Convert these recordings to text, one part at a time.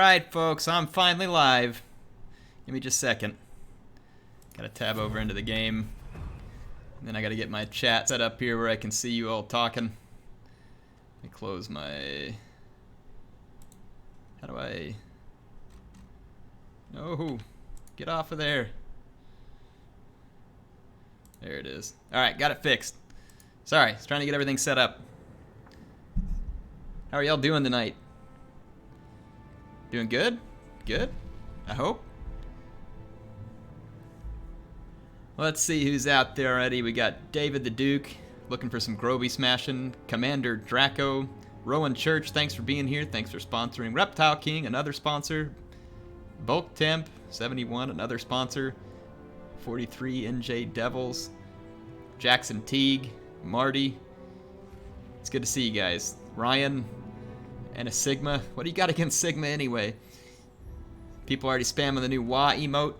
Alright, folks, I'm finally live. Give me just a second. Gotta tab over into the game. And then I gotta get my chat set up here where I can see you all talking. Let me close my... How do I... No! Get off of there. There it is. Alright, got it fixed. Sorry, I was trying to get everything set up. How are y'all doing tonight? Doing good? Good? I hope. Let's see who's out there already. We got David the Duke, looking for some Grobi smashing. Commander Draco. Rowan Church, thanks for being here. Thanks for sponsoring. Reptile King, another sponsor. Bulk Temp, 71, another sponsor. 43 NJ Devils. Jackson Teague. Marty. It's good to see you guys. Ryan and a Sigma. What do you got against Sigma anyway? People already spamming the new Wah emote.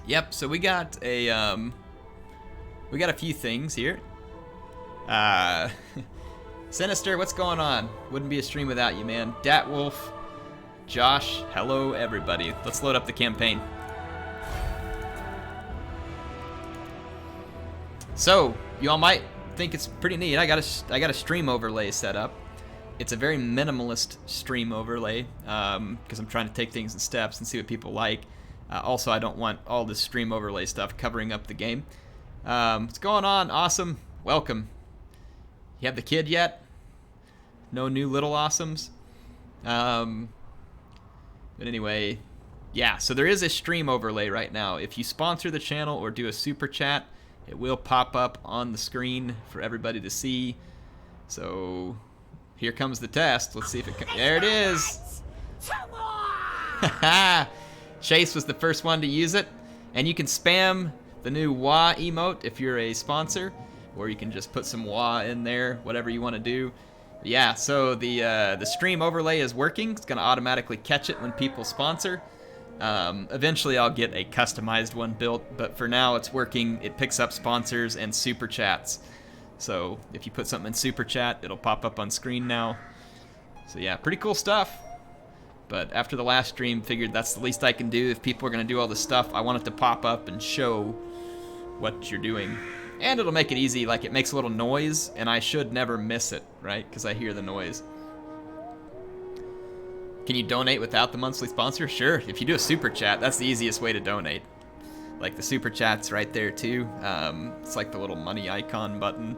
Yep, so we got a few things here. Sinister, what's going on? Wouldn't be a stream without you, man. Datwolf, Josh, hello everybody. Let's load up the campaign. So, you all might think it's pretty neat. I got a stream overlay set up. It's a very minimalist stream overlay because I'm trying to take things in steps and see what people like. Also, I don't want all this stream overlay stuff covering up the game. What's going on? Awesome. Welcome. You have the kid yet? No new little awesomes? But anyway, yeah, so there is a stream overlay right now. If you sponsor the channel or do a super chat, it will pop up on the screen for everybody to see. So here comes the test. Let's see if it can. There it is. Chase was the first one to use it. And you can spam the new Wah emote if you're a sponsor. Or you can just put some Wah in there, whatever you want to do. Yeah, so the stream overlay is working. It's going to automatically catch it when people sponsor. Eventually I'll get a customized one built, but for now it's working. It picks up sponsors and super chats. So if you put something in super chat, it'll pop up on screen now. So yeah, pretty cool stuff. But after the last stream, figured that's the least I can do. If people are going to do all this stuff, I want it to pop up and show what you're doing. And it'll make it easy, like it makes a little noise, and I should never miss it, right? Because I hear the noise. Can you donate without the monthly sponsor? Sure, if you do a super chat, that's the easiest way to donate. Like the super chat's right there too. It's like the little money icon button.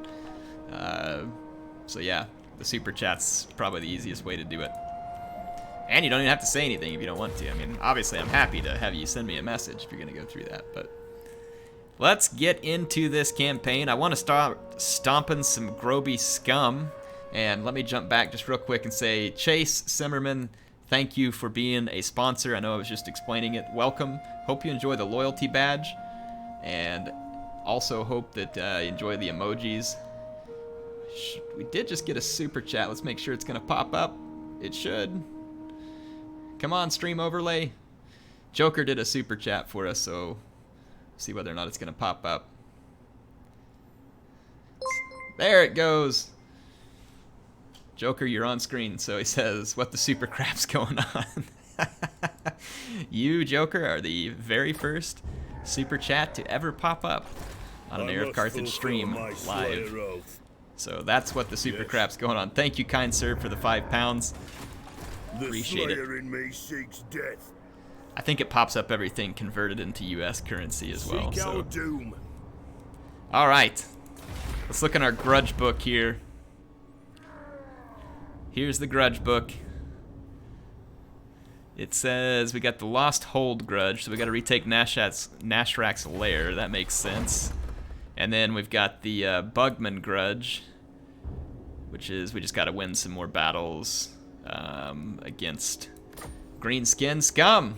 So yeah, the super chat's probably the easiest way to do it. And you don't even have to say anything if you don't want to. I mean, obviously I'm happy to have you send me a message if you're gonna go through that, but let's get into this campaign. I want to start stomping some Grobi scum. And let me jump back just real quick and say, Chase Simmerman, thank you for being a sponsor. I know I was just explaining it. Welcome. Hope you enjoy the loyalty badge. And also hope that you enjoy the emojis. We did just get a super chat. Let's make sure it's going to pop up. It should. Come on, stream overlay. Joker did a super chat for us, so see whether or not it's going to pop up. There it goes. Joker, you're on screen, so he says, what the super crap's going on? You, Joker, are the very first super chat to ever pop up on an HeirofCarthage stream live. So that's what the super crap's going on. Thank you, kind sir, for the £5. Appreciate it. In me seeks death. I think it pops up everything converted into US currency as well. Seek So. our doom. All right, let's look in our grudge book here. Here's the grudge book. It says we got the Lost Hold grudge, so we got to retake Nashrak's lair. That makes sense. And then we've got the Bugman grudge, which is we just got to win some more battles against Greenskin Scum.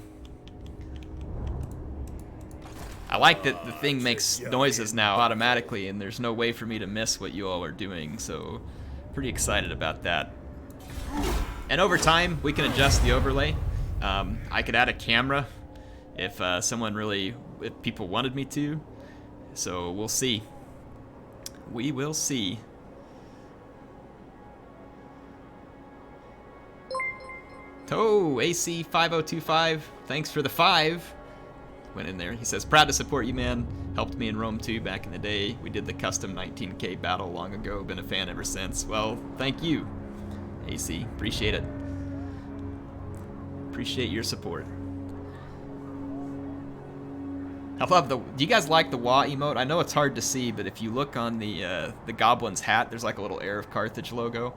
I like that the thing makes noises now automatically, and there's no way for me to miss what you all are doing, so pretty excited about that. And over time, we can adjust the overlay. I could add a camera if if people wanted me to. So we'll see. We will see. Toe AC5025, thanks for the 5. Went in there. He says, proud to support you, man. Helped me in Rome 2 back in the day. We did the custom 19K battle long ago. Been a fan ever since. Well, thank you, AC. Appreciate it. Appreciate your support. I love the... Do you guys like the Wah emote? I know it's hard to see, but if you look on the Goblin's hat, there's like a little HeirofCarthage logo.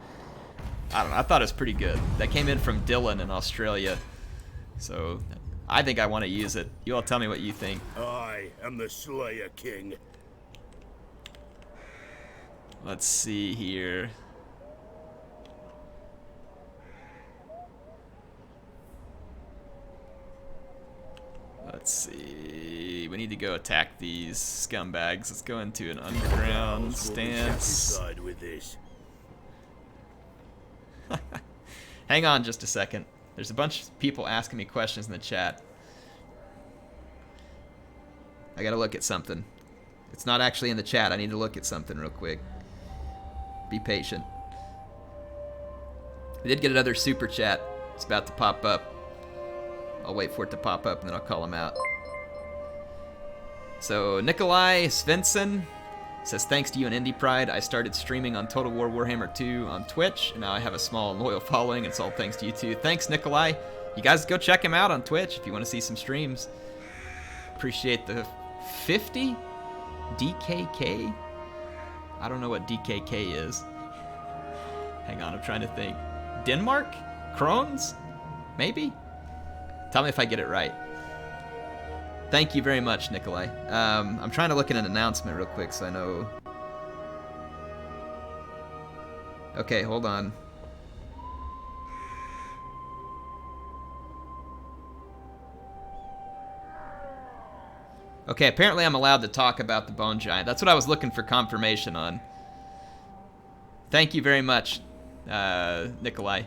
I don't know. I thought it was pretty good. That came in from Dylan in Australia. So I think I want to use it. You all tell me what you think. I am the Slayer King. Let's see here. Let's see. We need to go attack these scumbags. Let's go into an underground stance. With this. Hang on just a second. There's a bunch of people asking me questions in the chat. I gotta look at something. It's not actually in the chat. I need to look at something real quick. Be patient. We did get another super chat. It's about to pop up. I'll wait for it to pop up and then I'll call him out. So Nikolai Svensson says, thanks to you and Indie Pride, I started streaming on Total War Warhammer 2 on Twitch, and now I have a small and loyal following. It's all thanks to you too. Thanks, Nikolai. You guys go check him out on Twitch if you want to see some streams. Appreciate the 50 DKK. I don't know what DKK is. Hang on, I'm trying to think. Denmark? Krones? Maybe? Tell me if I get it right. Thank you very much, Nikolai. I'm trying to look at an announcement real quick so I know. Okay, hold on. Okay, apparently I'm allowed to talk about the Bone Giant. That's what I was looking for confirmation on. Thank you very much, Nikolai.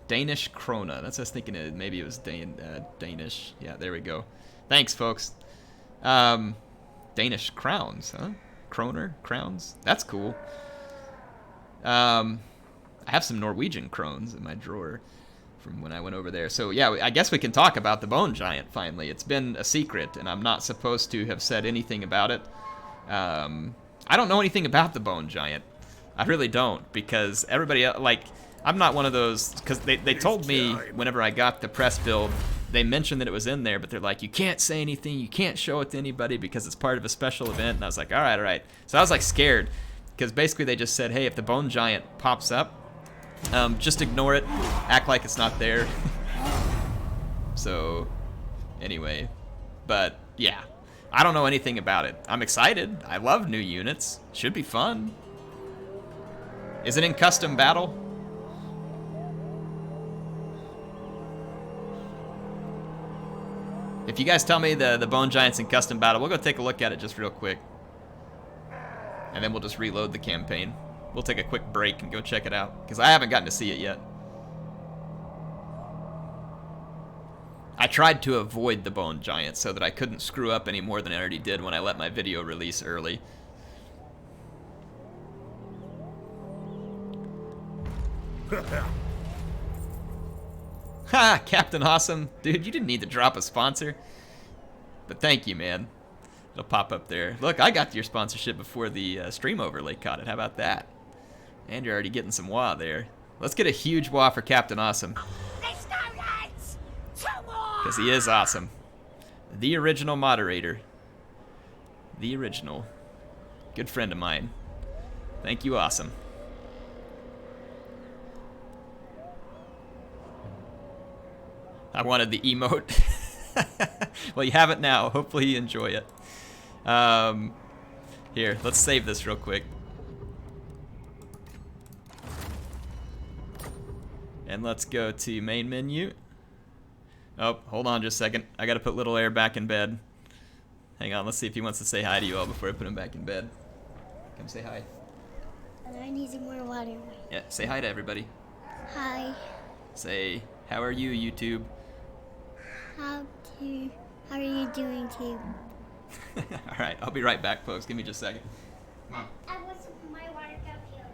Danish krona. That's what I was thinking. Maybe it was Danish. Yeah, there we go. Thanks, folks. Danish crowns, huh? Kroner? Crowns? That's cool. I have some Norwegian krones in my drawer from when I went over there. So, yeah, I guess we can talk about the Bone Giant, finally. It's been a secret, and I'm not supposed to have said anything about it. I don't know anything about the Bone Giant. I really don't, because everybody, like... I'm not one of those, because they told me whenever I got the press build, they mentioned that it was in there, but they're like, you can't say anything, you can't show it to anybody because it's part of a special event, and I was like, all right. So I was like scared, because basically they just said, hey, if the Bone Giant pops up, just ignore it, act like it's not there. So, anyway, but yeah, I don't know anything about it. I'm excited, I love new units, should be fun. Is it in custom battle? If you guys tell me the Bone Giant's in custom battle, we'll go take a look at it just real quick. And then we'll just reload the campaign. We'll take a quick break and go check it out, because I haven't gotten to see it yet. I tried to avoid the Bone Giant so that I couldn't screw up any more than I already did when I let my video release early. Ha! Captain Awesome. Dude, you didn't need to drop a sponsor. But thank you, man. It'll pop up there. Look, I got your sponsorship before the stream overlay caught it. How about that? And you're already getting some wah there. Let's get a huge wah for Captain Awesome. Let's go, lads! 2 more! Because he is awesome. The original moderator. The original. Good friend of mine. Thank you, Awesome. I wanted the emote. Well, you have it now. Hopefully you enjoy it. Here, let's save this real quick. And let's go to main menu. Oh, hold on just a second. I gotta put Little Air back in bed. Hang on, let's see if he wants to say hi to you all before I put him back in bed. Come say hi. I need some more water. Yeah, say hi to everybody. Hi. Say, how are you, YouTube? How are you doing, too? All right, I'll be right back, folks. Give me just a second. Come on. I want my water cup here.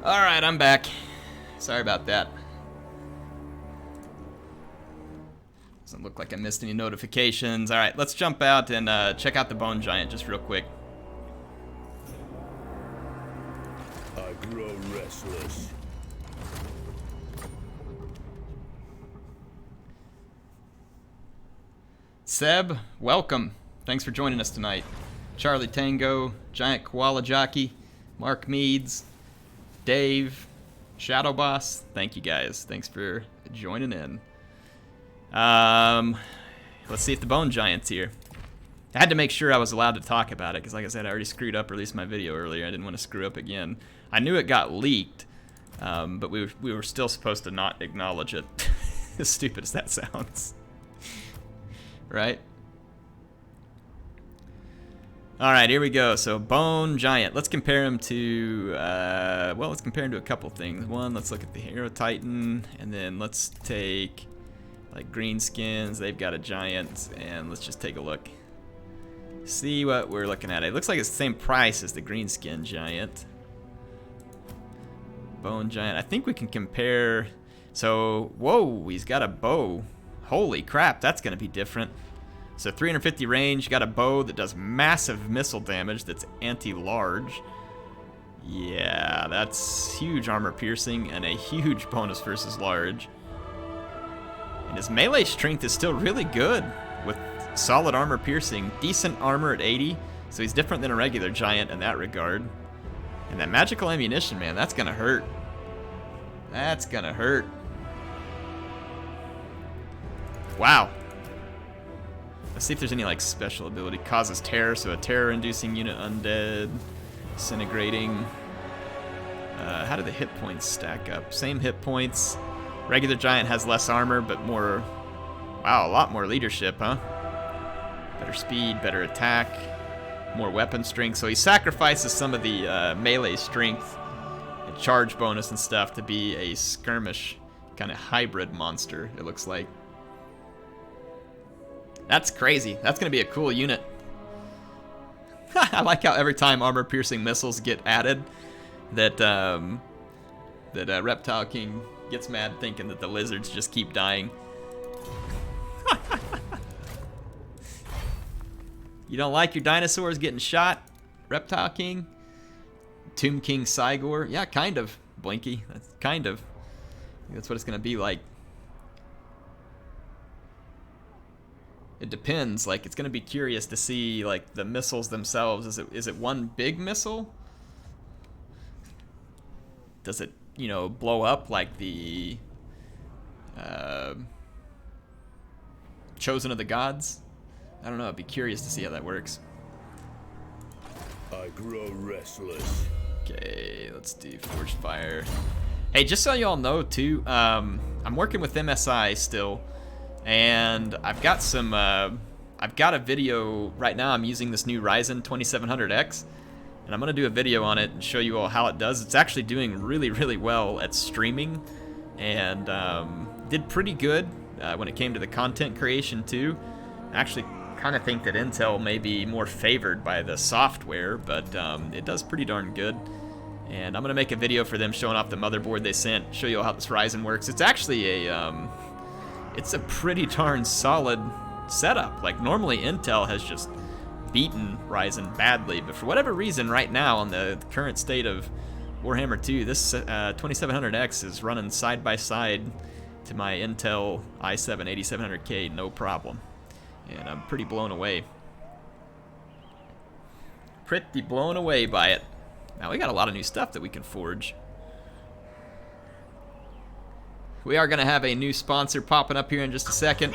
Alright, I'm back. Sorry about that. Doesn't look like I missed any notifications. Alright, let's jump out and check out the Bone Giant just real quick. I grow restless. Seb, welcome. Thanks for joining us tonight. Charlie Tango, Giant Koala Jockey, Mark Meads, Dave, Shadow Boss. Thank you guys. Thanks for joining in. Let's see if the Bone Giant's here. I had to make sure I was allowed to talk about it because, like I said, I already screwed up, or at least my video earlier. I didn't want to screw up again. I knew it got leaked, but we were still supposed to not acknowledge it. As stupid as that sounds. Right? Alright, here we go. So, Bone Giant. Let's compare him to, well, let's compare him to a couple things. One, let's look at the Hero Titan, and then let's take, like, Greenskins. They've got a Giant, and let's just take a look. See what we're looking at. It looks like it's the same price as the Greenskin Giant. Bone Giant. I think we can compare. So, whoa, he's got a bow. Holy crap, that's going to be different. So 350 range, got a bow that does massive missile damage that's anti-large. Yeah, that's huge armor piercing and a huge bonus versus large. And his melee strength is still really good with solid armor piercing, decent armor at 80, so he's different than a regular giant in that regard. And that magical ammunition, man, that's gonna hurt. That's gonna hurt. Wow. Let's see if there's any like special ability. Causes terror, so a terror-inducing unit undead, disintegrating. How do the hit points stack up? Same hit points. Regular giant has less armor, but more. Wow, a lot more leadership, huh? Better speed, better attack, more weapon strength. So he sacrifices some of the melee strength and charge bonus and stuff to be a skirmish kind of hybrid monster, it looks like. That's crazy. That's going to be a cool unit. I like how every time armor-piercing missiles get added, that Reptile King gets mad thinking that the lizards just keep dying. You don't like your dinosaurs getting shot, Reptile King? Tomb King Cygor? Yeah, kind of, Blinky. That's kind of. I think that's what it's going to be like. It depends. Like, it's going to be curious to see, like, the missiles themselves. Is it one big missile? Does it, you know, blow up like the Chosen of the Gods? I don't know. I'd be curious to see how that works. I grow restless. Okay, let's do Forged Fire. Hey, just so you all know, too, I'm working with MSI still. And I've got some, I've got a video right now. I'm using this new Ryzen 2700X, and I'm going to do a video on it and show you all how it does. It's actually doing really, really well at streaming, and did pretty good when it came to the content creation too. I actually kind of think that Intel may be more favored by the software, but it does pretty darn good. And I'm going to make a video for them showing off the motherboard they sent, show you all how this Ryzen works. It's actually a it's a pretty darn solid setup. Like, normally Intel has just beaten Ryzen badly, but for whatever reason right now on the current state of Warhammer 2, this 2700X is running side by side to my Intel i7 8700K, no problem. And I'm pretty blown away. Pretty blown away by it. Now, we got a lot of new stuff that we can forge. We are going to have a new sponsor popping up here in just a second.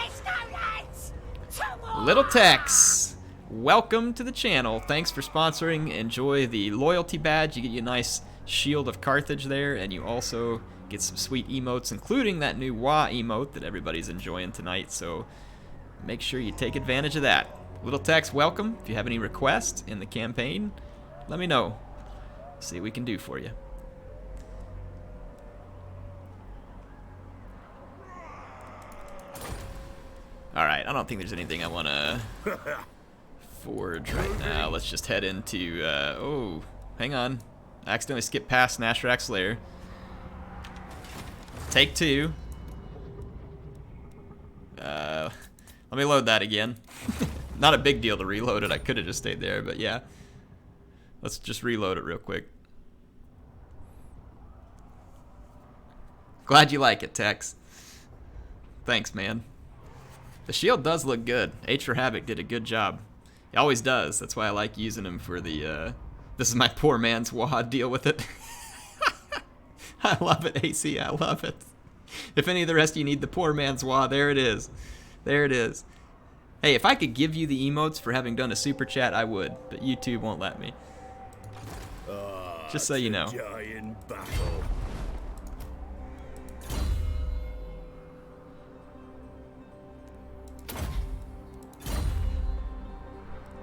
Little Tex, welcome to the channel. Thanks for sponsoring. Enjoy the loyalty badge. You get you a nice shield of Carthage there, and you also get some sweet emotes, including that new WA emote that everybody's enjoying tonight. So make sure you take advantage of that. Little Tex, welcome. If you have any requests in the campaign, let me know. See what we can do for you. Alright, I don't think there's anything I want to forge right now. Let's just head into, oh, hang on. I accidentally skipped past Nashrak's lair. Take 2. Let me load that again. Not a big deal to reload it. I could have just stayed there, but yeah. Let's just reload it real quick. Glad you like it, Tex. Thanks, man. The shield does look good. H for Havoc did a good job. He always does. That's why I like using him for the, this is my poor man's WAD, deal with it. I love it, AC. I love it. If any of the rest of you need the poor man's WAD, there it is. There it is. Hey, if I could give you the emotes for having done a super chat, I would. But YouTube won't let me. Just so you know. Giant battle.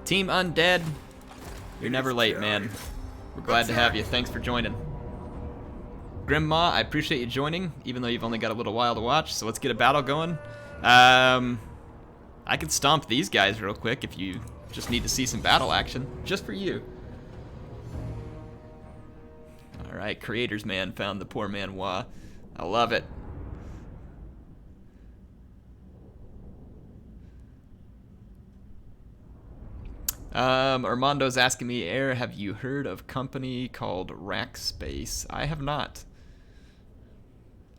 Team Undead, you're never late, man. We're glad to have you. Thanks for joining. Grimma, I appreciate you joining, even though you've only got a little while to watch. So let's get a battle going. I could stomp these guys real quick if you just need to see some battle action, just for you. All right, Creators Man found the poor man Wah. I love it. Armando's asking me, Air, have you heard of a company called Rackspace? I have not.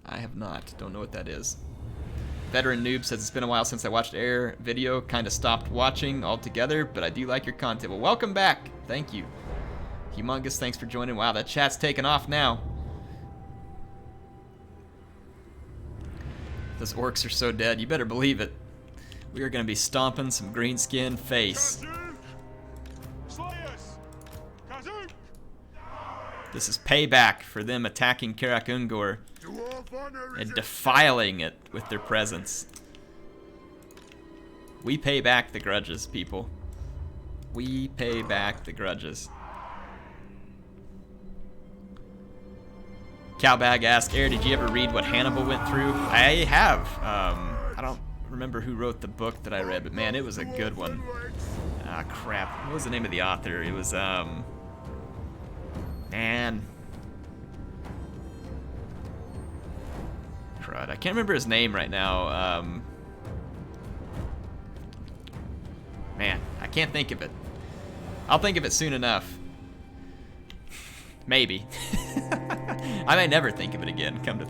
I have not. Don't know what that is. Veteran Noob says, it's been a while since I watched Air video. Kind of stopped watching altogether, but I do like your content. Well, welcome back. Thank you. Humongous, thanks for joining. Wow, that chat's taking off now. Those orcs are so dead. You better believe it. We are going to be stomping some greenskin face. This is payback for them attacking Karak Ungor and defiling it with their presence. We pay back the grudges, people. We pay back the grudges. Cowbag asked, Air, did you ever read what Hannibal went through? I have. I don't remember who wrote the book that I read, but man, it was a good one. Ah, crap. What was the name of the author? It was, man. Crud. I can't remember his name right now. Man, I can't think of it. I'll think of it soon enough. Maybe. I may never think of it again. Come to.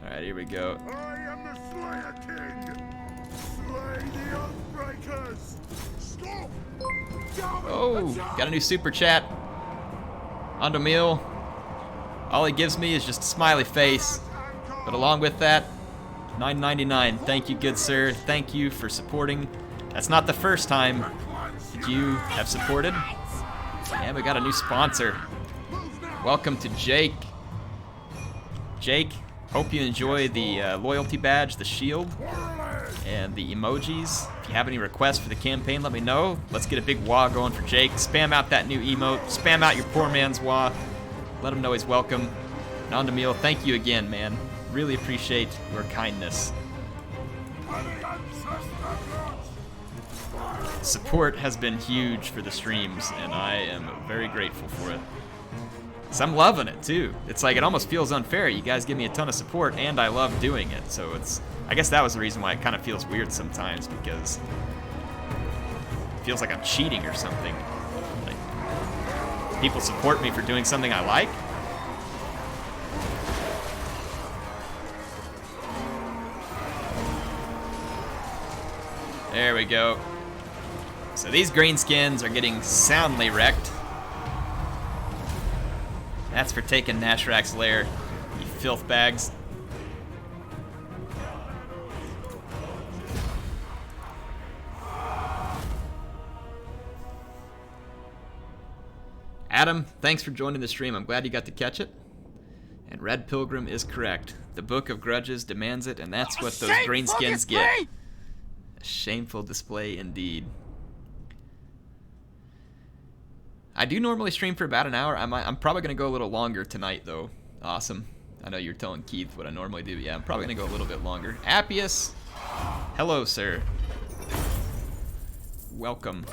Alright, here we go. I am the Slayer King. Slay the Oathbreakers. Stop. Oh, got a new super chat. Ondomil. All he gives me is just a smiley face. But along with that, $9.99. Thank you, good sir. Thank you for supporting. That's not the first time that you have supported. And we got a new sponsor. Welcome to Jake. Jake, hope you enjoy the loyalty badge, the shield, and the emojis. If you have any requests for the campaign, let me know. Let's get a big wah going for Jake. Spam out that new emote. Spam out your poor man's wah. Let him know he's welcome. And on to Meal, thank you again, man. Really appreciate your kindness. Support has been huge for the streams, and I am very grateful for it. So I'm loving it too. It's like it almost feels unfair. You guys give me a ton of support, and I love doing it. So it's, I guess that was the reason why it kind of feels weird sometimes, because it feels like I'm cheating or something. Like, people support me for doing something I like. There we go. So these greenskins are getting soundly wrecked. That's for taking Nashrak's lair, you filth bags. Adam, thanks for joining the stream. I'm glad you got to catch it. And Red Pilgrim is correct. The Book of Grudges demands it, and that's what those greenskins get. A shameful display indeed. I do normally stream for about an hour. I'm probably going to go a little longer tonight, though. Awesome. I know you're telling Keith what I normally do. Yeah, I'm probably going to go a little bit longer. Appius, Hello, sir. Welcome.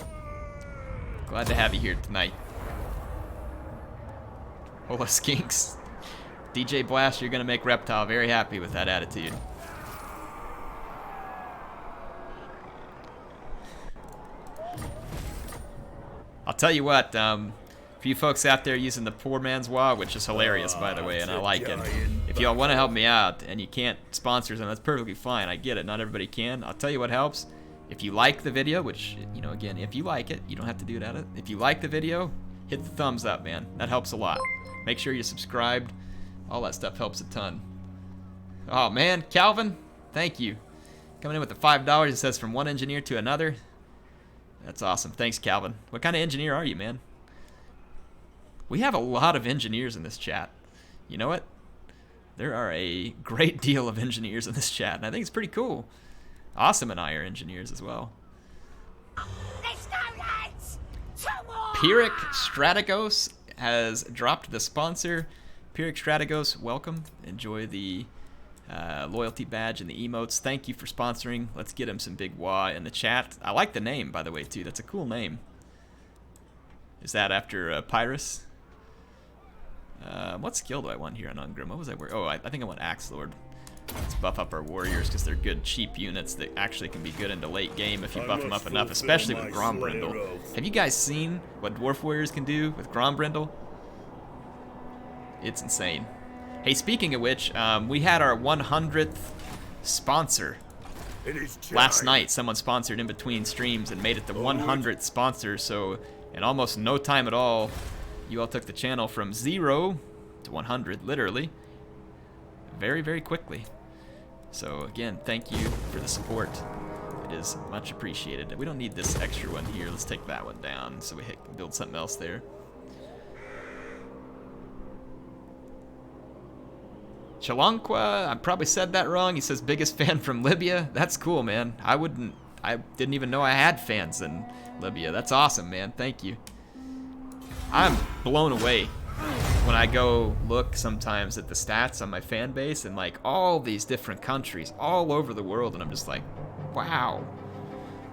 Glad to have you here tonight. Hola, skinks. DJ Blast, you're gonna make Reptile very happy with that attitude. I'll tell you what, for you folks out there using the poor man's WA, which is hilarious, by the way, and I like it. If y'all want to help me out and you can't sponsor them, that's perfectly fine. I get it. Not everybody can. I'll tell you what helps. If you like the video, which, you know, again, if you like it, you don't have to do it at it. If you like the video, hit the thumbs up, man. That helps a lot. Make sure you're subscribed. All that stuff helps a ton. Oh, man. Calvin, thank you. Coming in with the $5. It says from one engineer to another. That's awesome. Thanks, Calvin. What kind of engineer are you, man? We have a lot of engineers in this chat. You know what? There are a great deal of engineers in this chat, and I think it's pretty cool. Awesome and I are engineers as well. Pyrrhic Strategos has dropped the sponsor. Pyrrhic Strategos, welcome. Enjoy the loyalty badge and the emotes. Thank you for sponsoring. Let's get him some big wah in the chat. I like the name, by the way, too. That's a cool name. Is that after Pyrrhus? What skill do I want here on Ungrim? What was I wearing? Oh, I think I want Axe Lord. Let's buff up our warriors because they're good, cheap units that actually can be good into late game if you buff them up enough, especially with Grombrindle. Have you guys seen what Dwarf Warriors can do with Grombrindle? It's insane. Hey, speaking of which, we had our 100th sponsor last night. Someone sponsored in between streams and made it the 100th sponsor, so in almost no time at all, you all took the channel from 0 to 100, literally, very, very quickly. So again, thank you for the support. It is much appreciated. We don't need this extra one here. Let's take that one down so we can build something else there. Chalankwa, I probably said that wrong. He says biggest fan from Libya. That's cool, man. I didn't even know I had fans in Libya. That's awesome, man. Thank you. I'm blown away when I go look sometimes at the stats on my fan base and like all these different countries all over the world, and I'm just like, wow.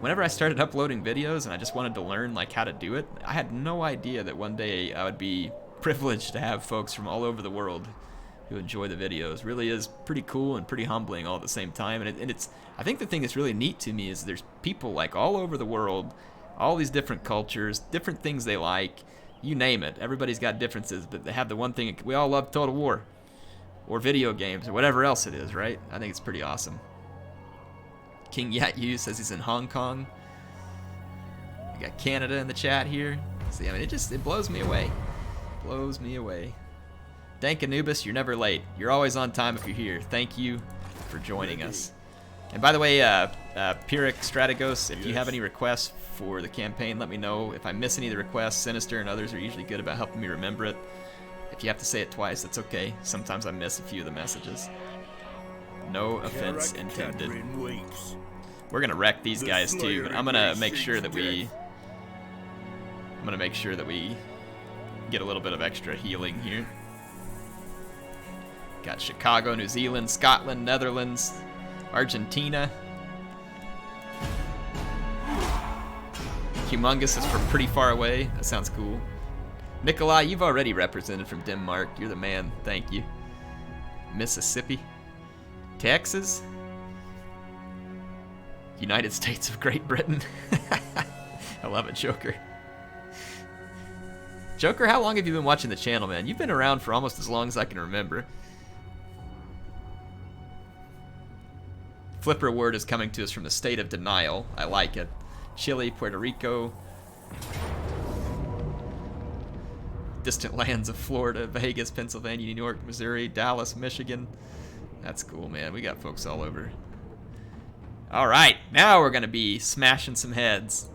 Whenever I started uploading videos and I just wanted to learn like how to do it, I had no idea that one day I would be privileged to have folks from all over the world who enjoy the videos. Really is pretty cool and pretty humbling all at the same time. And it's I think the thing that's really neat to me is there's people like all over the world, all these different cultures, different things they like. You name it. Everybody's got differences, but they have the one thing. We all love Total War or video games or whatever else it is, right? I think it's pretty awesome. King Yat Yu says he's in Hong Kong. We got Canada in the chat here. See, I mean, it blows me away. Blows me away. Dank Anubis, you're never late. You're always on time if you're here. Thank you for joining us. And by the way, Pyrrhic Strategos, if you have any requests for the campaign, let me know. If I miss any of the requests, Sinister and others are usually good about helping me remember it. If you have to say it twice, that's okay. Sometimes I miss a few of the messages. No offense intended. We're gonna wreck these guys too, but I'm gonna make sure that we get a little bit of extra healing here. Got Chicago, New Zealand, Scotland, Netherlands, Argentina. Humongous is from pretty far away. That sounds cool. Nikolai, you've already represented from Denmark. You're the man. Thank you. Mississippi. Texas. United States of Great Britain. I love it, Joker. Joker, how long have you been watching the channel, man? You've been around for almost as long as I can remember. Flipper word is coming to us from the state of denial. I like it. Chile, Puerto Rico. Distant lands of Florida, Vegas, Pennsylvania, New York, Missouri, Dallas, Michigan. That's cool, man. We got folks all over. All right, now we're gonna be smashing some heads.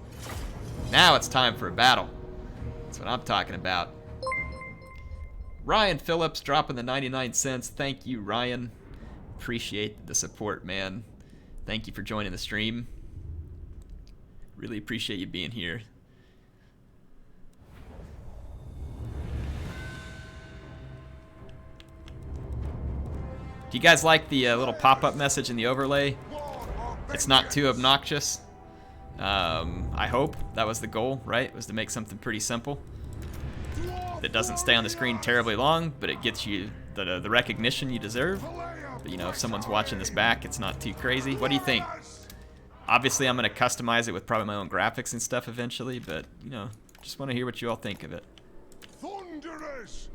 Now it's time for a battle. That's what I'm talking about. Ryan Phillips dropping the 99 cents. Thank you, Ryan. Appreciate the support, man. Thank you for joining the stream. Really appreciate you being here. Do you guys like the little pop-up message in the overlay? it's not too obnoxious. I hope that was the goal, right? Was to make something pretty simple that doesn't stay on the screen terribly long, but it gets you the recognition you deserve. But, you know, if someone's watching this back, it's not too crazy. What do you think? Obviously, I'm going to customize it with probably my own graphics and stuff eventually, but, you know, just want to hear what you all think of it. Thunderous!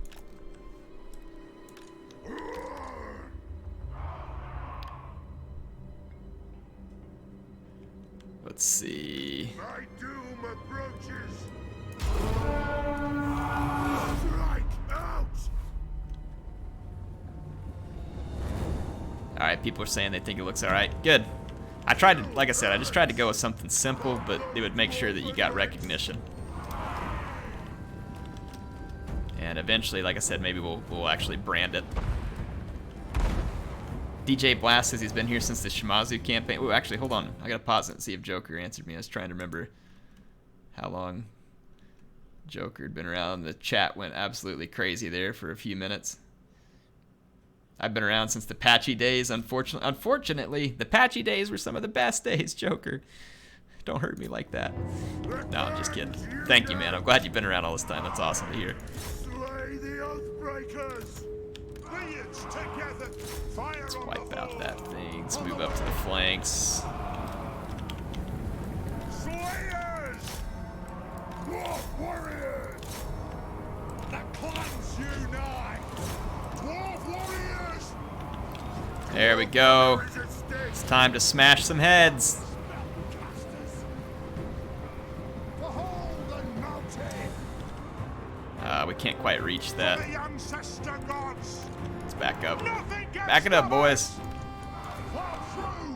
Let's see. My doom approaches. Strike out! Alright, people are saying they think it looks alright. Good. I tried to, like I said, I just tried to go with something simple, but it would make sure that you got recognition. And eventually, like I said, maybe we'll actually brand it. DJ Blast says he's been here since the Shimazu campaign. Ooh, actually, hold on. I gotta pause it and see if Joker answered me. I was trying to remember how long Joker had been around. The chat went absolutely crazy there for a few minutes. I've been around since the patchy days. Unfortunately, the patchy days were some of the best days, Joker. Don't hurt me like that. No, I'm just kidding. Thank you, man. I'm glad you've been around all this time. That's awesome to hear. Slay the Oathbreakers! Together. Fire. Let's wipe out that thing. Let's move up to the flanks. Slayers! Dwarf warriors! The clans unite! Dwarf warriors! There we go. It's time to smash some heads. Behold the mountain! We can't quite reach that. The ancestor gods! Let's back up. Nothing can Back it up, stop boys. us! Fall through!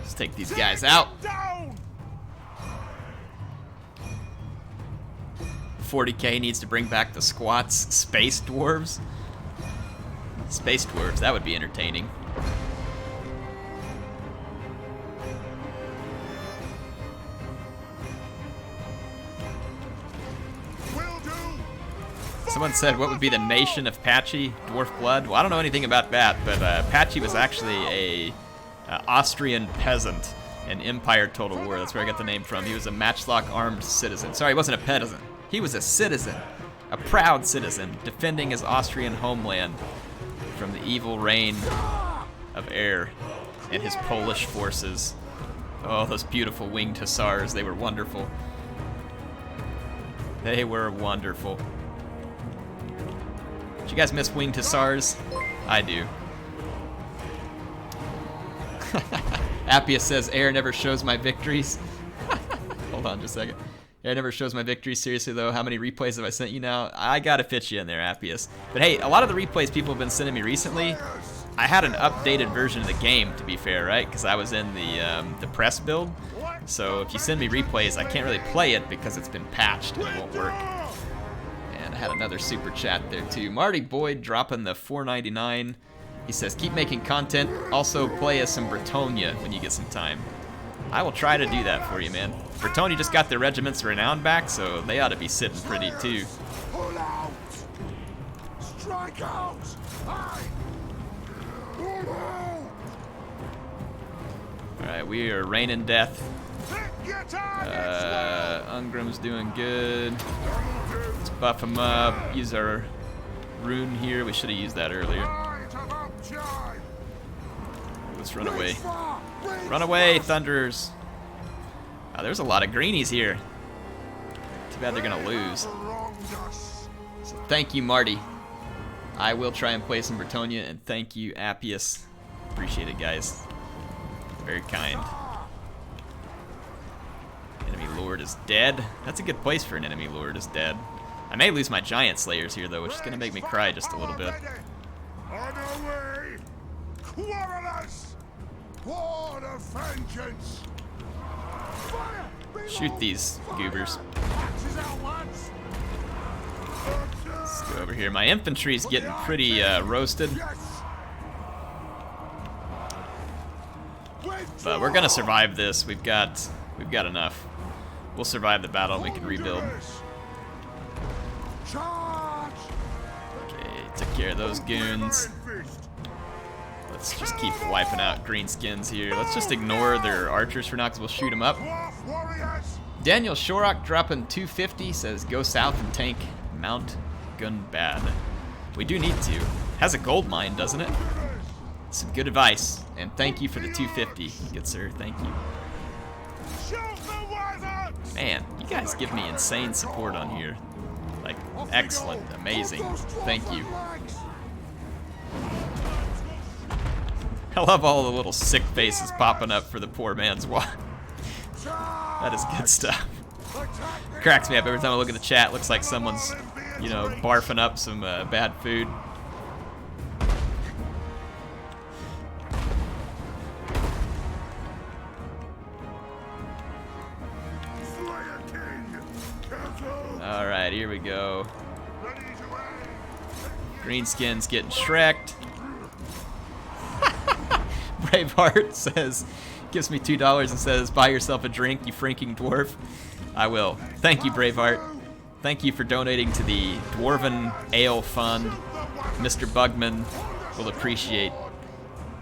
Let's take these guys out. Down! 40k needs to bring back the squats. Space dwarves. Space dwarves, that would be entertaining. Will do! Someone said, what would be the nation of Patchy? Dwarf blood? Well, I don't know anything about that, but Patchy was actually a Austrian peasant in Empire Total War. That's where I got the name from. He was a matchlock armed citizen. Sorry, he wasn't a peasant. He was a citizen. A proud citizen, defending his Austrian homeland from the evil reign of Air and his Polish forces. Oh, those beautiful winged hussars. They were wonderful. They were wonderful. Did you guys miss winged hussars? I do. Appius says, Air never shows my victories. Hold on just a second. Air never shows my victories. Seriously, though, how many replays have I sent you now? I gotta fit you in there, Appius. But hey, a lot of the replays people have been sending me recently, I had an updated version of the game, to be fair, right? Because I was in the press build. So if you send me replays, I can't really play it because it's been patched and it won't work. And I had another super chat there too. Marty Boyd dropping the $4.99. He says, keep making content. Also play as some Bretonia when you get some time. I will try to do that for you, man. Bretonia just got their regiment's renown back, so they ought to be sitting pretty too. Pull out! Strike out! Aye! Pull out! Alright, we are raining death. Pick your targets! Ungrim's doing good. Let's buff him up. Use our rune here. We should have used that earlier. Right about jive! Let's run away. Run away, Thunderers. Oh, there's a lot of greenies here. Too bad they're gonna lose. So thank you, Marty. I will try and play some Bretonia, and thank you, Appius. Appreciate it, guys. Very kind. Enemy Lord is dead. That's a good place for an enemy Lord is dead. I may lose my Giant Slayers here, though, which is gonna make me cry just a little bit. On our way! Quarrelers! War of vengeance! Fire! Shoot these goobers. Axes out, lads! Let's go over here. My infantry's getting pretty roasted, but we're gonna survive this. We've got enough. We'll survive the battle and we can rebuild. Okay, took care of those goons. Let's just keep wiping out greenskins here. Let's just ignore their archers for now because we'll shoot them up. Daniel Shorrock dropping 250 says, go south and tank Mount Gunbad. We do need to. Has a gold mine, doesn't it? Some good advice. And thank you for the 250. Good sir, thank you. Man, you guys give me insane support on here. Like, excellent, amazing. Thank you. I love all the little sick faces popping up for the poor man's watch. That is good stuff. Cracks me up every time I look at the chat. Looks like someone's, you know, barfing up some bad food. Alright, here we go. Greenskins getting shreked. Braveheart says, gives me $2 and says, buy yourself a drink, you freaking dwarf. I will. Thank you, Braveheart. Thank you for donating to the Dwarven Ale Fund. Mr. Bugman will appreciate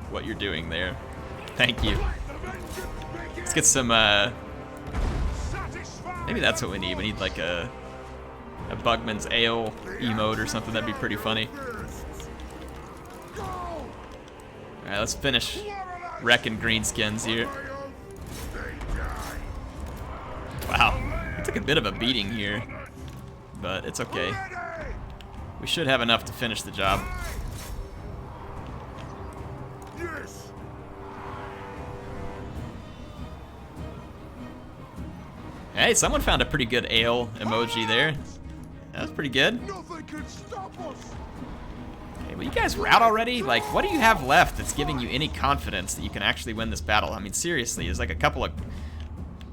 what you're doing there. Thank you. Let's get some, maybe that's what we need. We need like a Bugman's Ale emote or something. That'd be pretty funny. Alright, let's finish wrecking greenskins here. Wow, it took a bit of a beating here, but it's okay. We should have enough to finish the job. Hey, someone found a pretty good ale emoji there. That's pretty good. Okay, will you guys rout already? Like, what do you have left that's giving you any confidence that you can actually win this battle? I mean, seriously, there's like a couple of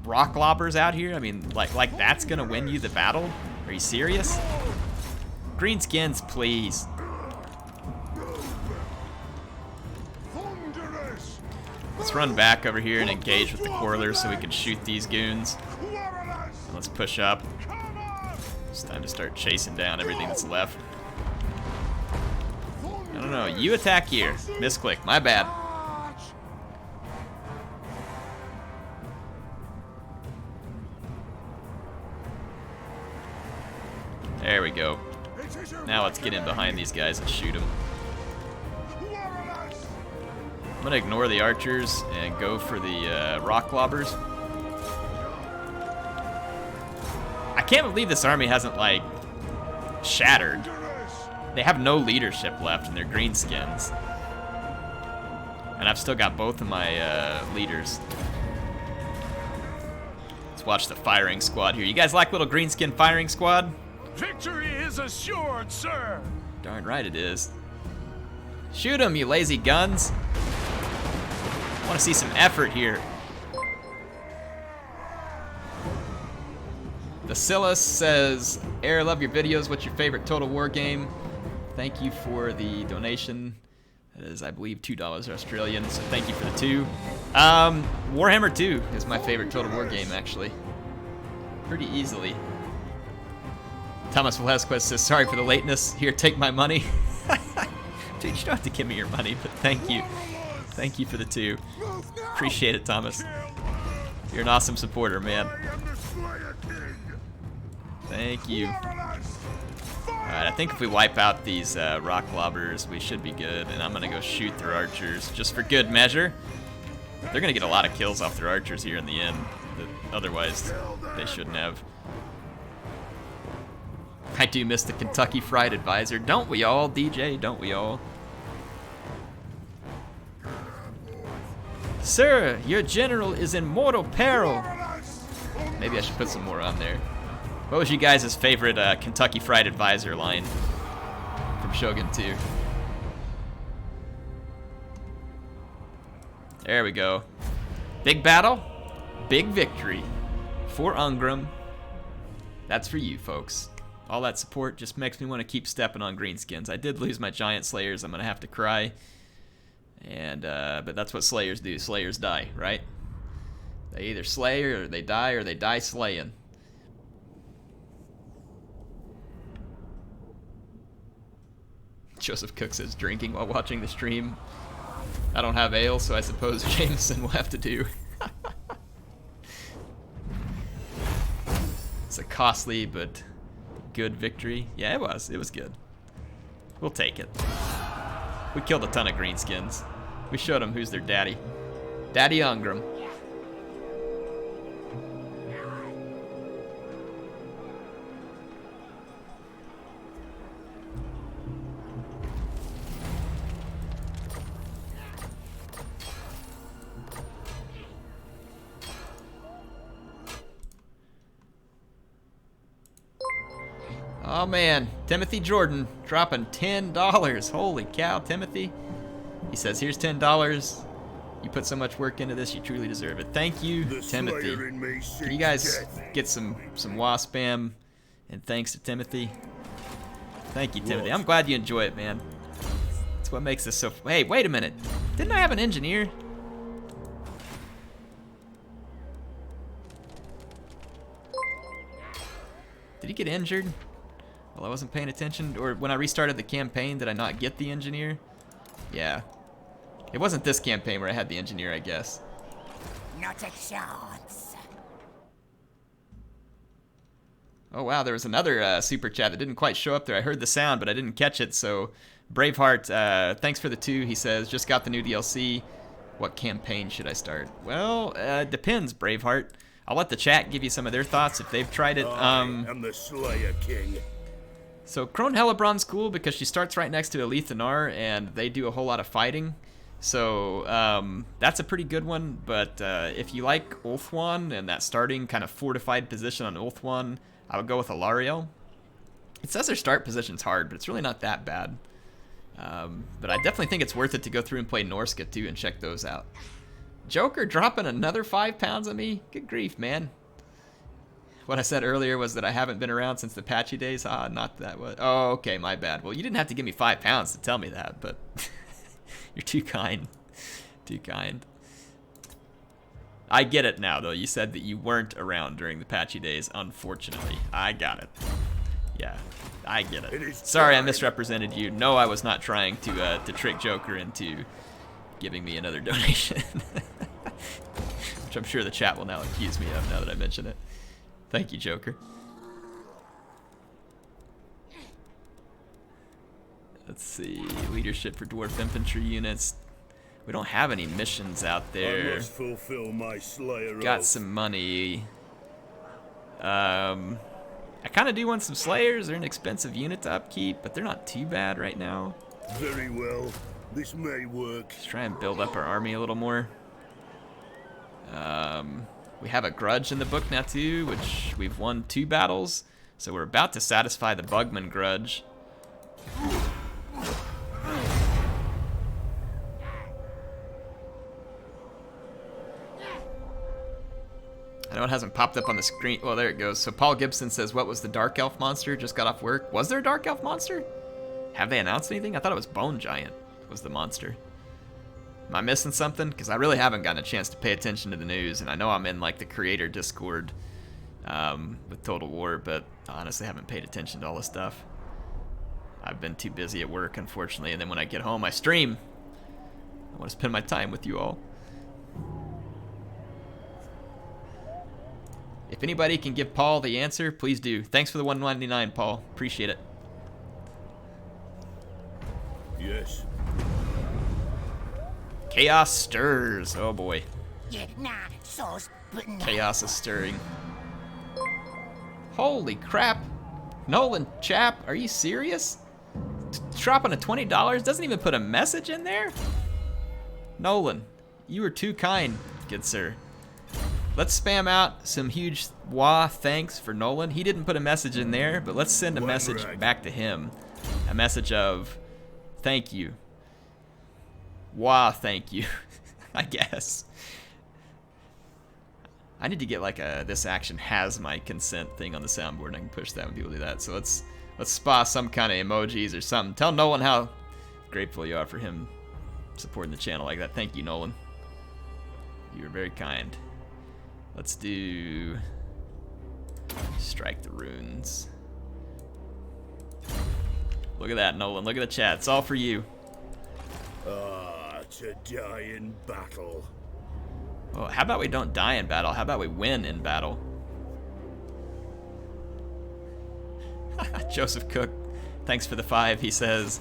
rock lobbers out here. I mean, like that's gonna win you the battle? Are you serious? Greenskins, please. Let's run back over here and engage with the Quarrelers so we can shoot these goons. And let's push up. It's time to start chasing down everything that's left. I don't know, you attack here. Misclick, my bad. There we go. Now let's get in behind these guys and shoot them. I'm gonna ignore the archers and go for the rock lobbers. I can't believe this army hasn't, like, shattered. They have no leadership left in their greenskins. And I've still got both of my leaders. Let's watch the firing squad here. You guys like little greenskin firing squad? Victory is assured, sir. Darn right it is. Shoot them, you lazy guns. I want to see some effort here. Bacillus says, Air, love your videos. What's your favorite Total War game? Thank you for the donation. That is, I believe, $2 Australian, so thank you for the 2. Warhammer 2 is my favorite Total War game, actually. Pretty easily. Thomas Velasquez says, sorry for the lateness. Here, take my money. Dude, you don't have to give me your money, but thank you. Thank you for the 2. Appreciate it, Thomas. You're an awesome supporter, man. Thank you. Alright, I think if we wipe out these rock lobbers, we should be good. And I'm going to go shoot their archers just for good measure. They're going to get a lot of kills off their archers here in the end. That otherwise, they shouldn't have. I do miss the Kentucky Fried Advisor. Don't we all, DJ? Don't we all? Sir, your general is in mortal peril. Maybe I should put some more on there. What was you guys' favorite Kentucky Fried Advisor line from Shogun 2? There we go. Big battle, big victory for Ungrim. That's for you, folks. All that support just makes me want to keep stepping on greenskins. I did lose my giant slayers. I'm gonna have to cry. And but that's what slayers do. Slayers die, right? They either slay or they die slaying. Joseph Cook says drinking while watching the stream. I don't have ale, so I suppose Jameson will have to do. It's a costly but good victory. Yeah, it was. It was good. We'll take it. We killed a ton of greenskins. We showed them who's their daddy. Daddy Ungrim. Oh man, Timothy Jordan dropping $10. Holy cow, Timothy. He says, here's $10. You put so much work into this, you truly deserve it. Thank you, Timothy. Can you guys get some WASP spam? And thanks to Timothy. Thank you, Timothy. I'm glad you enjoy it, man. That's what makes this so... Hey, wait a minute. Didn't I have an engineer? Did he get injured? Well, I wasn't paying attention. Or when I restarted the campaign, did I not get the engineer? Yeah. It wasn't this campaign where I had the engineer, I guess. Not a chance. Oh wow, there was another super chat that didn't quite show up there. I heard the sound, but I didn't catch it. So, Braveheart, thanks for the 2. He says, just got the new DLC. What campaign should I start? Well, depends, Braveheart. I'll let the chat give you some of their thoughts if they've tried it. I am the Slayer King. So Crone Hellebrand's cool because she starts right next to Elethanar, and they do a whole lot of fighting. So that's a pretty good one. But if you like Ulthuan and that starting kind of fortified position on Ulthuan, I would go with Alariel. It says their start position's hard, but it's really not that bad. But I definitely think it's worth it to go through and play Norska too and check those out. Joker dropping another 5 pounds on me? Good grief, man. What I said earlier was that I haven't been around since the patchy days. Ah, not that one. Oh, okay, my bad. Well, you didn't have to give me 5 pounds to tell me that, but you're too kind. Too kind. I get it now, though. You said that you weren't around during the patchy days, unfortunately. I got it. Yeah, I get it. Sorry I misrepresented you. No, I was not trying to trick Joker into giving me another donation. Which I'm sure the chat will now accuse me of now that I mention it. Thank you, Joker. Let's see. Leadership for dwarf infantry units. We don't have any missions out there. I must fulfill my Slayer Got oath. some money. I kind of do want some Slayers. They're an expensive unit to upkeep, but they're not too bad right now. Very well. This may work. Let's try and build up our army a little more. We have a grudge in the book now too, which we've won 2 battles. So we're about to satisfy the Bugman grudge. I know it hasn't popped up on the screen. Well, there it goes. So Paul Gibson says, what was the Dark Elf monster? Just got off work. Was there a Dark Elf monster? Have they announced anything? I thought it was Bone Giant was the monster. Am I missing something? Because I really haven't gotten a chance to pay attention to the news, and I know I'm in like the creator Discord with Total War, but I honestly haven't paid attention to all this stuff. I've been too busy at work, unfortunately, and then when I get home, I stream. I want to spend my time with you all. If anybody can give Paul the answer, please do. Thanks for the $1.99, Paul. Appreciate it. Yes. Chaos stirs. Oh boy. Yeah, nah, sauce, but nah. Chaos is stirring. Holy crap. Nolan, chap, are you serious? Dropping a $20? Doesn't even put a message in there? Nolan, you were too kind, good sir. Let's spam out some huge wah thanks for Nolan. He didn't put a message in there, but let's send a message back to him. A message of thank you. Wah, thank you. I guess. I need to get like a this action has my consent thing on the soundboard, and I can push that when people do that. So let's spot some kind of emojis or something. Tell Nolan how grateful you are for him supporting the channel like that. Thank you, Nolan. You were very kind. Let's do strike the runes. Look at that, Nolan. Look at the chat. It's all for you. Ah, 'tis to die in battle. Well, how about we don't die in battle? How about we win in battle? Joseph Cook, thanks for the 5. He says,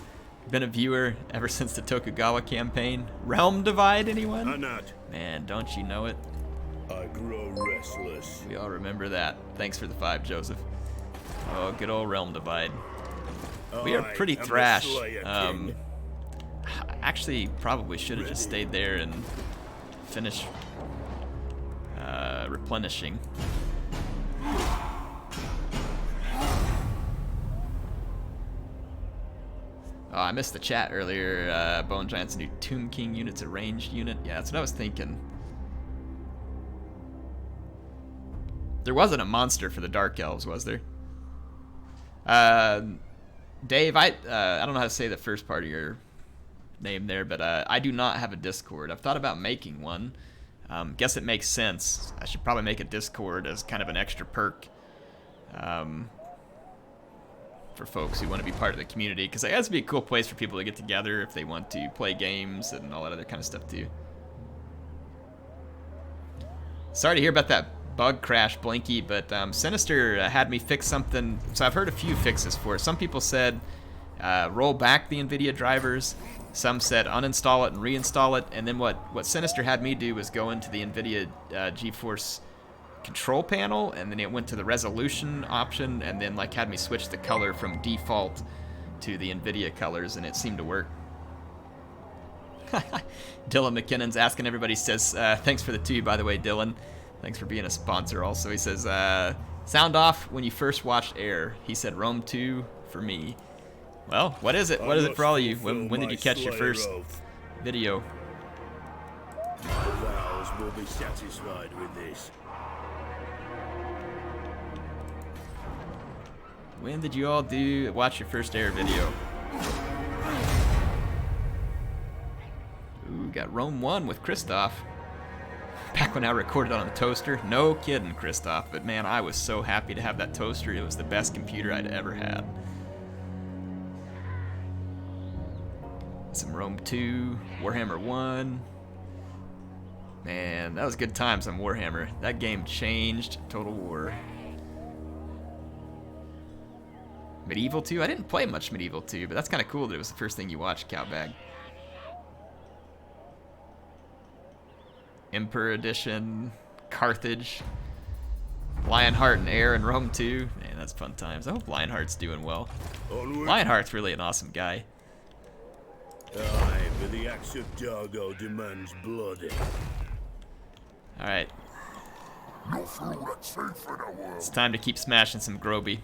been a viewer ever since the Tokugawa campaign. Realm Divide, anyone? Anat, Man, don't you know it? I grow restless. We all remember that. Thanks for the 5, Joseph. Oh, good old Realm Divide. We are pretty I am the thrash. Slayer King. Actually, probably should have just stayed there and finished replenishing. Oh, I missed the chat earlier. Bone Giant's new Tomb King unit's a ranged unit. Yeah, that's what I was thinking. There wasn't a monster for the Dark Elves, was there? Dave, I don't know how to say the first part of your name there, but I do not have a Discord. I've thought about making one. Guess it makes sense. I should probably make a Discord as kind of an extra perk for folks who want to be part of the community, because it has to be a cool place for people to get together if they want to play games and all that other kind of stuff too. Sorry to hear about that bug crash, Blinky, but Sinister had me fix something. So I've heard a few fixes for it. Some people said roll back the NVIDIA drivers. Some said uninstall it and reinstall it. And then what Sinister had me do was go into the NVIDIA GeForce control panel, and then it went to the resolution option, and then like had me switch the color from default to the NVIDIA colors, and it seemed to work. Dylan McKinnon's asking everybody, says, thanks for the 2, by the way, Dylan. Thanks for being a sponsor also. He says, sound off when you first watched Air. He said, Rome 2 for me. Well, what is it? What is it for all of you? When did you catch your first video? The vows will be satisfied with this. When did you all watch your first Air video? Ooh, got Rome 1 with Christoph. Back when I recorded on a toaster. No kidding, Christoph. But man, I was so happy to have that toaster. It was the best computer I'd ever had. Some Rome 2, Warhammer 1. Man, that was good times on Warhammer. That game changed Total War. Medieval 2? I didn't play much Medieval 2, but that's kind of cool that it was the first thing you watched, Cowbag. Emperor Edition, Carthage, Lionheart and Air and Rome 2. Man, that's fun times. I hope Lionheart's doing well. Onward. Lionheart's really an awesome guy. Aye, but the axe of Dargo demands blood. Alright. No fool that's safe in the world. It's time to keep smashing some Grobi.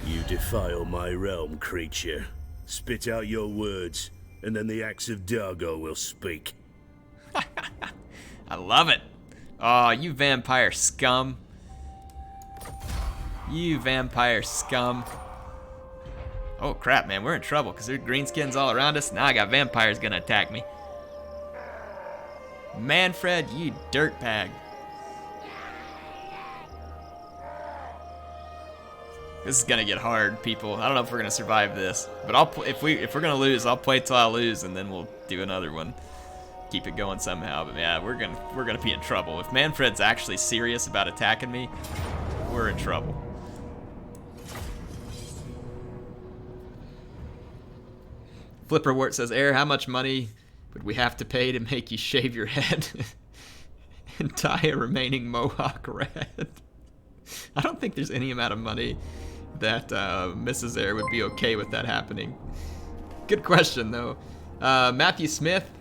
You defile my realm, creature. Spit out your words, and then the axe of Dargo will speak. I love it. Oh, you vampire scum. You vampire scum. Oh crap, man, we're in trouble because there's greenskins all around us. Now I got vampires gonna attack me. Manfred, you dirtbag. This is gonna get hard, people. I don't know if we're gonna survive this, but if we're gonna lose, I'll play till I lose, and then we'll do another one. Keep it going somehow. But yeah, we're gonna be in trouble. If Manfred's actually serious about attacking me, we're in trouble. Flipperwort says, Air, how much money would we have to pay to make you shave your head and dye a remaining mohawk red? I don't think there's any amount of money that Mrs. Air would be okay with that happening. Good question, though. Matthew Smith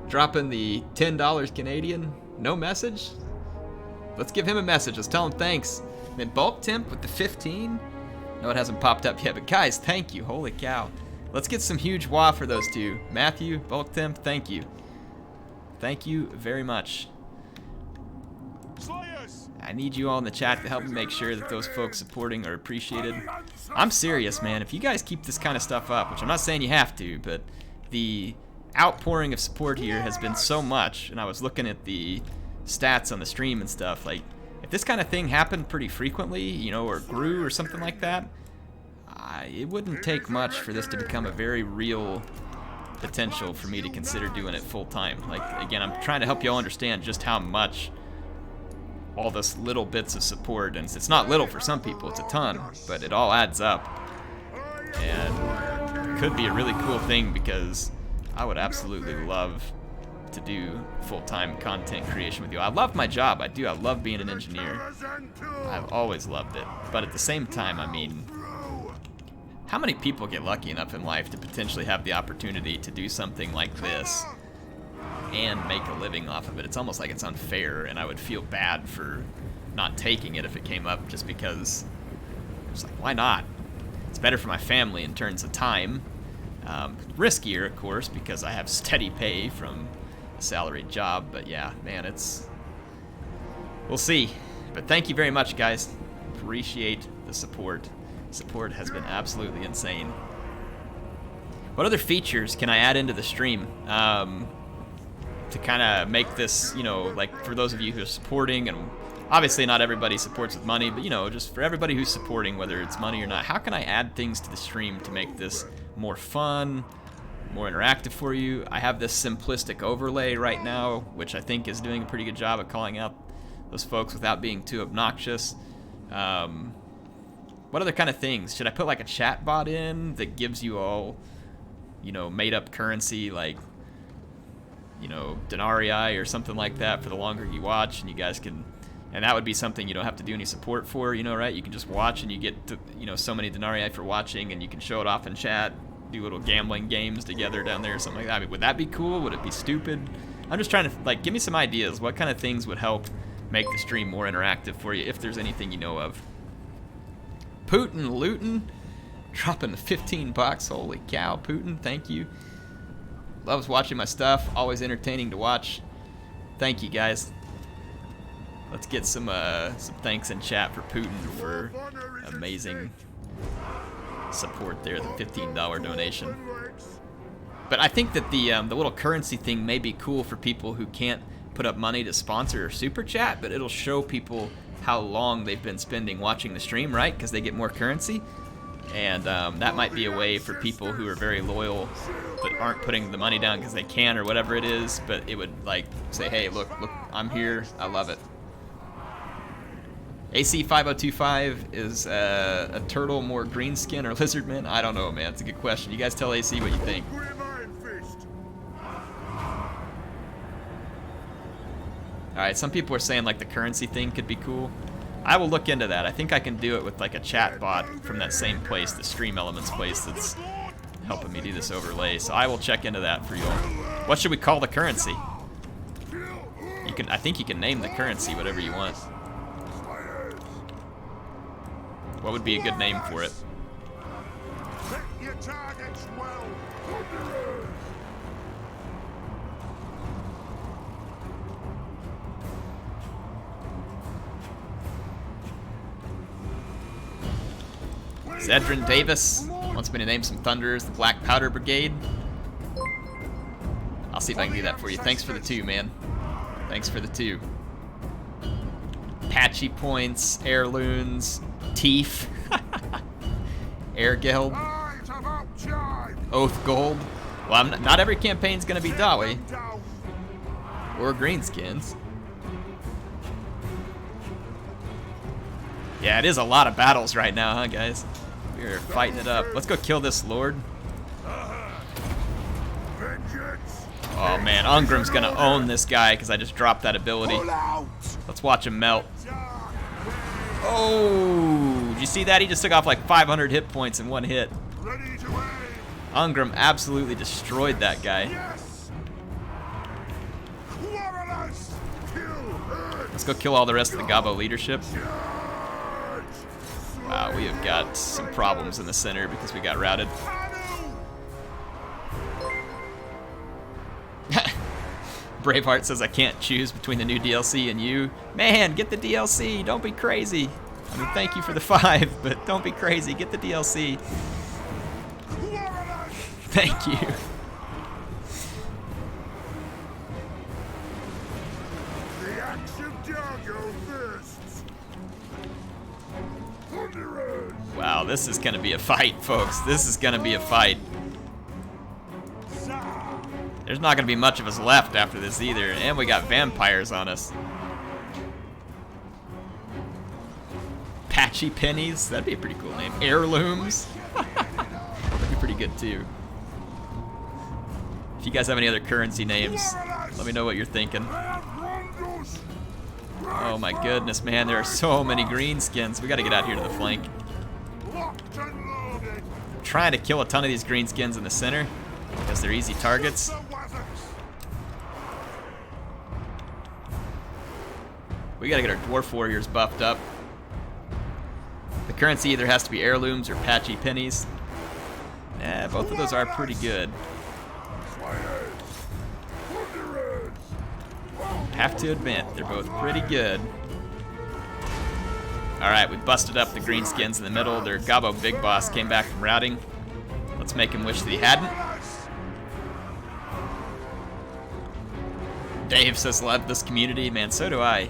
dropping the $10 Canadian. No message? Let's give him a message. Let's tell him thanks. And then Bulk Temp with the 15. No, it hasn't popped up yet, but guys, thank you. Holy cow. Let's get some huge wah for those two. Matthew, Bulk Temp, thank you. Thank you very much. I need you all in the chat to help me make sure that those folks supporting are appreciated. I'm serious, man. If you guys keep this kind of stuff up, which I'm not saying you have to, but the outpouring of support here has been so much, and I was looking at the stats on the stream and stuff, like, if this kind of thing happened pretty frequently, you know, or grew or something like that, it wouldn't take much for this to become a very real potential for me to consider doing it full time. Like, again, I'm trying to help y'all understand just how much all this little bits of support, and it's not little for some people, it's a ton, but it all adds up. And it could be a really cool thing, because I would absolutely love to do full-time content creation with you. I love my job, I do. I love being an engineer. I've always loved it. But at the same time, I mean, how many people get lucky enough in life to potentially have the opportunity to do something like this and make a living off of it? It's almost like it's unfair, and I would feel bad for not taking it if it came up, just because it's like, why not? It's better for my family in terms of time. Riskier, of course, because I have steady pay from a salaried job, but yeah, man, we'll see. But thank you very much, guys. Appreciate the support. Support has been absolutely insane. What other features can I add into the stream to kind of make this, you know, like, for those of you who are supporting, and obviously not everybody supports with money, but, you know, just for everybody who's supporting, whether it's money or not, how can I add things to the stream to make this more fun, more interactive for you? I have this simplistic overlay right now, which I think is doing a pretty good job of calling out those folks without being too obnoxious. What other kind of things? Should I put like a chat bot in that gives you all, you know, made up currency, like, you know, denarii or something like that for the longer you watch, and you guys can, and that would be something you don't have to do any support for, you know, right? You can just watch and you get to, you know, so many denarii for watching, and you can show it off in chat, do little gambling games together down there or something like that. I mean, would that be cool? Would it be stupid? I'm just trying to, like, give me some ideas. What kind of things would help make the stream more interactive for you, if there's anything you know of. Putin Luton dropping 15 bucks. Holy cow, Putin, thank you. Loves watching my stuff, always entertaining to watch. Thank you, guys. Let's get some thanks in chat for Putin for amazing support there, the $15 donation. But I think that the little currency thing may be cool for people who can't put up money to sponsor or super chat, but it'll show people how long they've been spending watching the stream, right? Because they get more currency. And that might be a way for people who are very loyal but aren't putting the money down because they can or whatever it is, but it would, like, say, hey, look, I'm here, I love it. AC5025 is a turtle more green skin or lizard man? I don't know, man. It's a good question. You guys tell AC what you think. Alright, some people are saying, like, the currency thing could be cool. I will look into that. I think I can do it with, like, a chat bot from that same place, the Stream Elements place that's helping me do this overlay. So I will check into that for you all. What should we call the currency? You can, I think you can name the currency whatever you want. What would be a good name for it? Zedrin Davis wants me to name some Thunderers, the Black Powder Brigade. I'll see if I can do that for you. Thanks for the 2, man. Thanks for the 2. Patchy Points, Heirloons, Teeth, Airgeld, Oath Gold. Well, not every campaign's gonna be Dawi or Greenskins. Yeah, it is a lot of battles right now, huh, guys? We're fighting it up. Let's go kill this Lord. Oh man, Ungrim's gonna own this guy because I just dropped that ability. Let's watch him melt. Oh, did you see that? He just took off like 500 hit points in one hit. Ungrim absolutely destroyed that guy. Let's go kill all the rest of the Gabo leadership. Wow, we have got some problems in the center because we got routed. Braveheart says I can't choose between the new DLC and you. Man, get the DLC, don't be crazy. I mean, thank you for the 5, but don't be crazy, get the DLC. Thank you. Wow, this is gonna be a fight, folks. This is gonna be a fight. There's not gonna be much of us left after this either, and we got vampires on us. Patchy pennies, that'd be a pretty cool name. Heirlooms, that'd be pretty good too. If you guys have any other currency names, let me know what you're thinking. Oh my goodness, man, there are so many greenskins. We gotta get out here to the flank. I'm trying to kill a ton of these greenskins in the center because they're easy targets. We gotta get our dwarf warriors buffed up. The currency either has to be heirlooms or patchy pennies. Both of those are pretty good. Have to admit, they're both pretty good. Alright, we busted up the greenskins in the middle. Their Gobbo Big Boss came back from routing. Let's make him wish that he hadn't. Dave says, love this community. Man, so do I.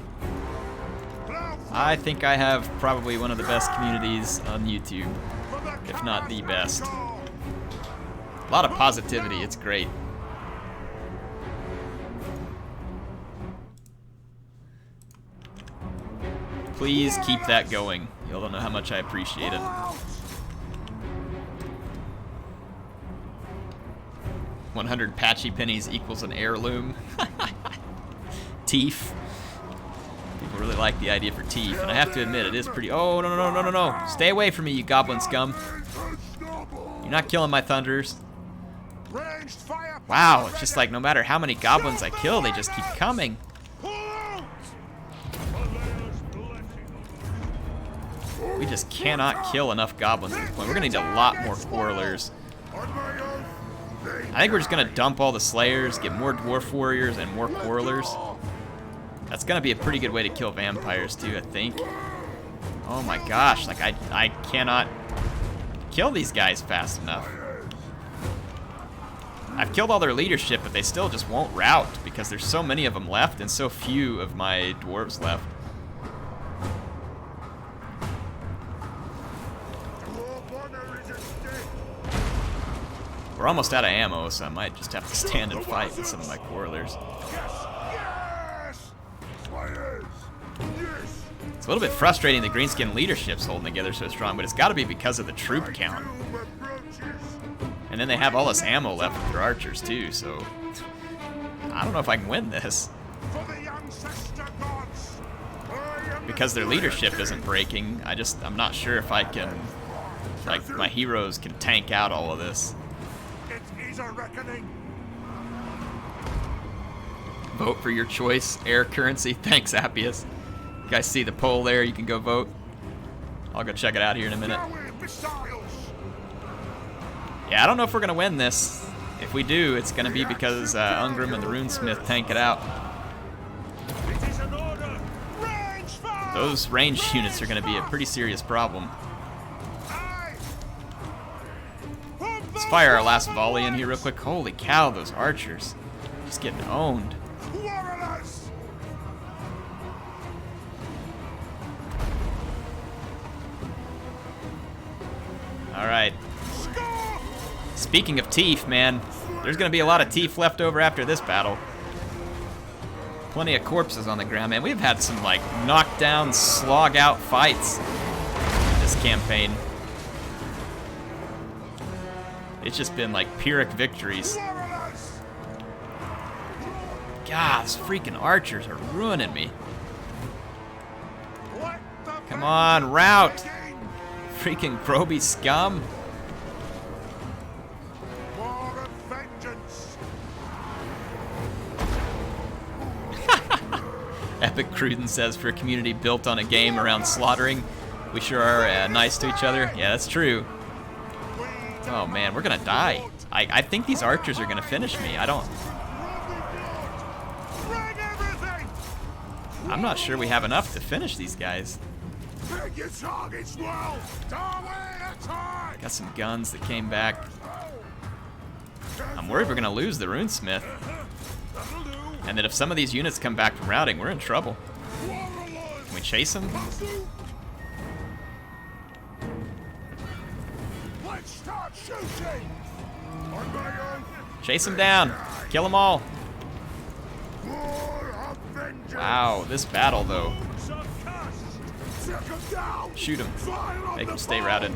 I think I have probably one of the best communities on YouTube, if not the best. A lot of positivity, it's great. Please keep that going. Y'all don't know how much I appreciate it. 100 patchy pennies equals an heirloom. Teeth. People really like the idea for teeth, and I have to admit, it is pretty. Oh, no, no, no, no, no, no. Stay away from me, you goblin scum. You're not killing my thunders. Wow, it's just like no matter how many goblins I kill, they just keep coming. We just cannot kill enough goblins at this point. We're gonna need a lot more quarrelers. I think we're just gonna dump all the slayers, get more dwarf warriors and more quarrelers. That's gonna be a pretty good way to kill vampires too, I think. Oh my gosh, like I cannot kill these guys fast enough. I've killed all their leadership, but they still just won't rout because there's so many of them left and so few of my dwarves left. We're almost out of ammo, so I might just have to stand and fight with some of my quarrelers. It's a little bit frustrating the greenskin leadership's holding together so strong, but it's got to be because of the troop count. And then they have all this ammo left with their archers too, so I don't know if I can win this. Because their leadership isn't breaking, I'm not sure if I can, like, my heroes can tank out all of this. Vote for your choice, air currency. Thanks, Appius. You guys see the poll there? You can go vote. I'll go check it out here in a minute. Yeah, I don't know if we're gonna win this. If we do, it's gonna be because Ungrim and the Runesmith tank it out. Those ranged units are gonna be a pretty serious problem. Let's fire our last volley in here real quick. Holy cow, those archers. Just getting owned. Alright. Speaking of teeth, man, there's gonna be a lot of teeth left over after this battle. Plenty of corpses on the ground, man. We've had some, like, knockdown, slog-out fights in this campaign. It's just been, like, Pyrrhic victories. God, these freaking archers are ruining me. Come on, rout! Freaking Grobi scum. Epic Cruden says, for a community built on a game around slaughtering, we sure are nice to each other. Yeah, that's true. Oh man, we're gonna die. I think these archers are gonna finish me. I'm not sure we have enough to finish these guys. Got some guns that came back. I'm worried we're gonna lose the Runesmith. And that if some of these units come back from routing, we're in trouble. Can we chase him? Let's start shooting! On my own! Chase him down! Kill them all! War of vengeance! Wow, this battle though. Take him down! Shoot him. Fire on Make the him stay bow! routed.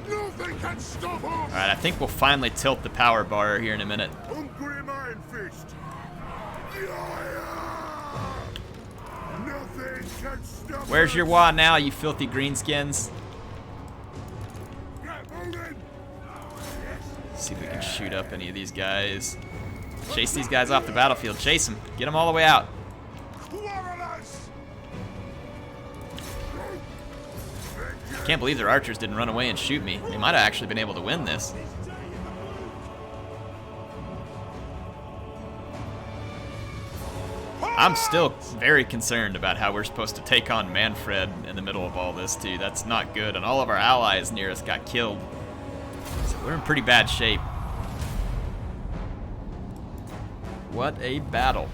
Nothing can stop us! Alright, I think we'll finally tilt the power bar here in a minute. Ungrim Ironfist! Nothing can stop Where's us! your wah now, you filthy greenskins? Get moving! See if we can shoot up any of these guys. Chase these guys off the battlefield. Chase them. Get them all the way out. Warriors! I can't believe their archers didn't run away and shoot me. They might have actually been able to win this. I'm still very concerned about how we're supposed to take on Manfred in the middle of all this, too. That's not good, and all of our allies near us got killed. So we're in pretty bad shape. What a battle.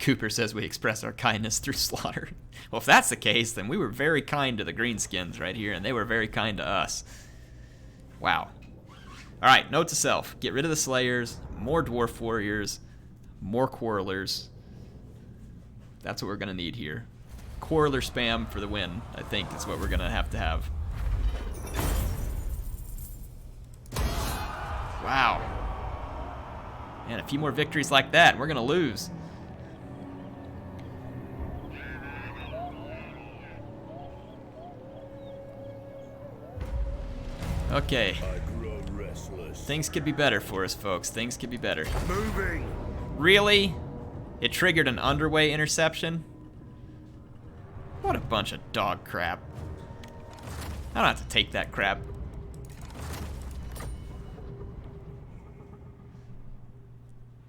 Cooper says we express our kindness through slaughter. Well, if that's the case, then we were very kind to the greenskins right here, and they were very kind to us. Wow. Alright, note to self. Get rid of the Slayers, more Dwarf Warriors, more Quarrelers. That's what we're going to need here. Quarreler spam for the win, I think, is what we're going to have. Wow. Man, a few more victories like that, and we're going to lose. Okay. I grow restless. Things could be better for us, folks. Things could be better. Moving! Really? It triggered an underway interception? What a bunch of dog crap. I don't have to take that crap.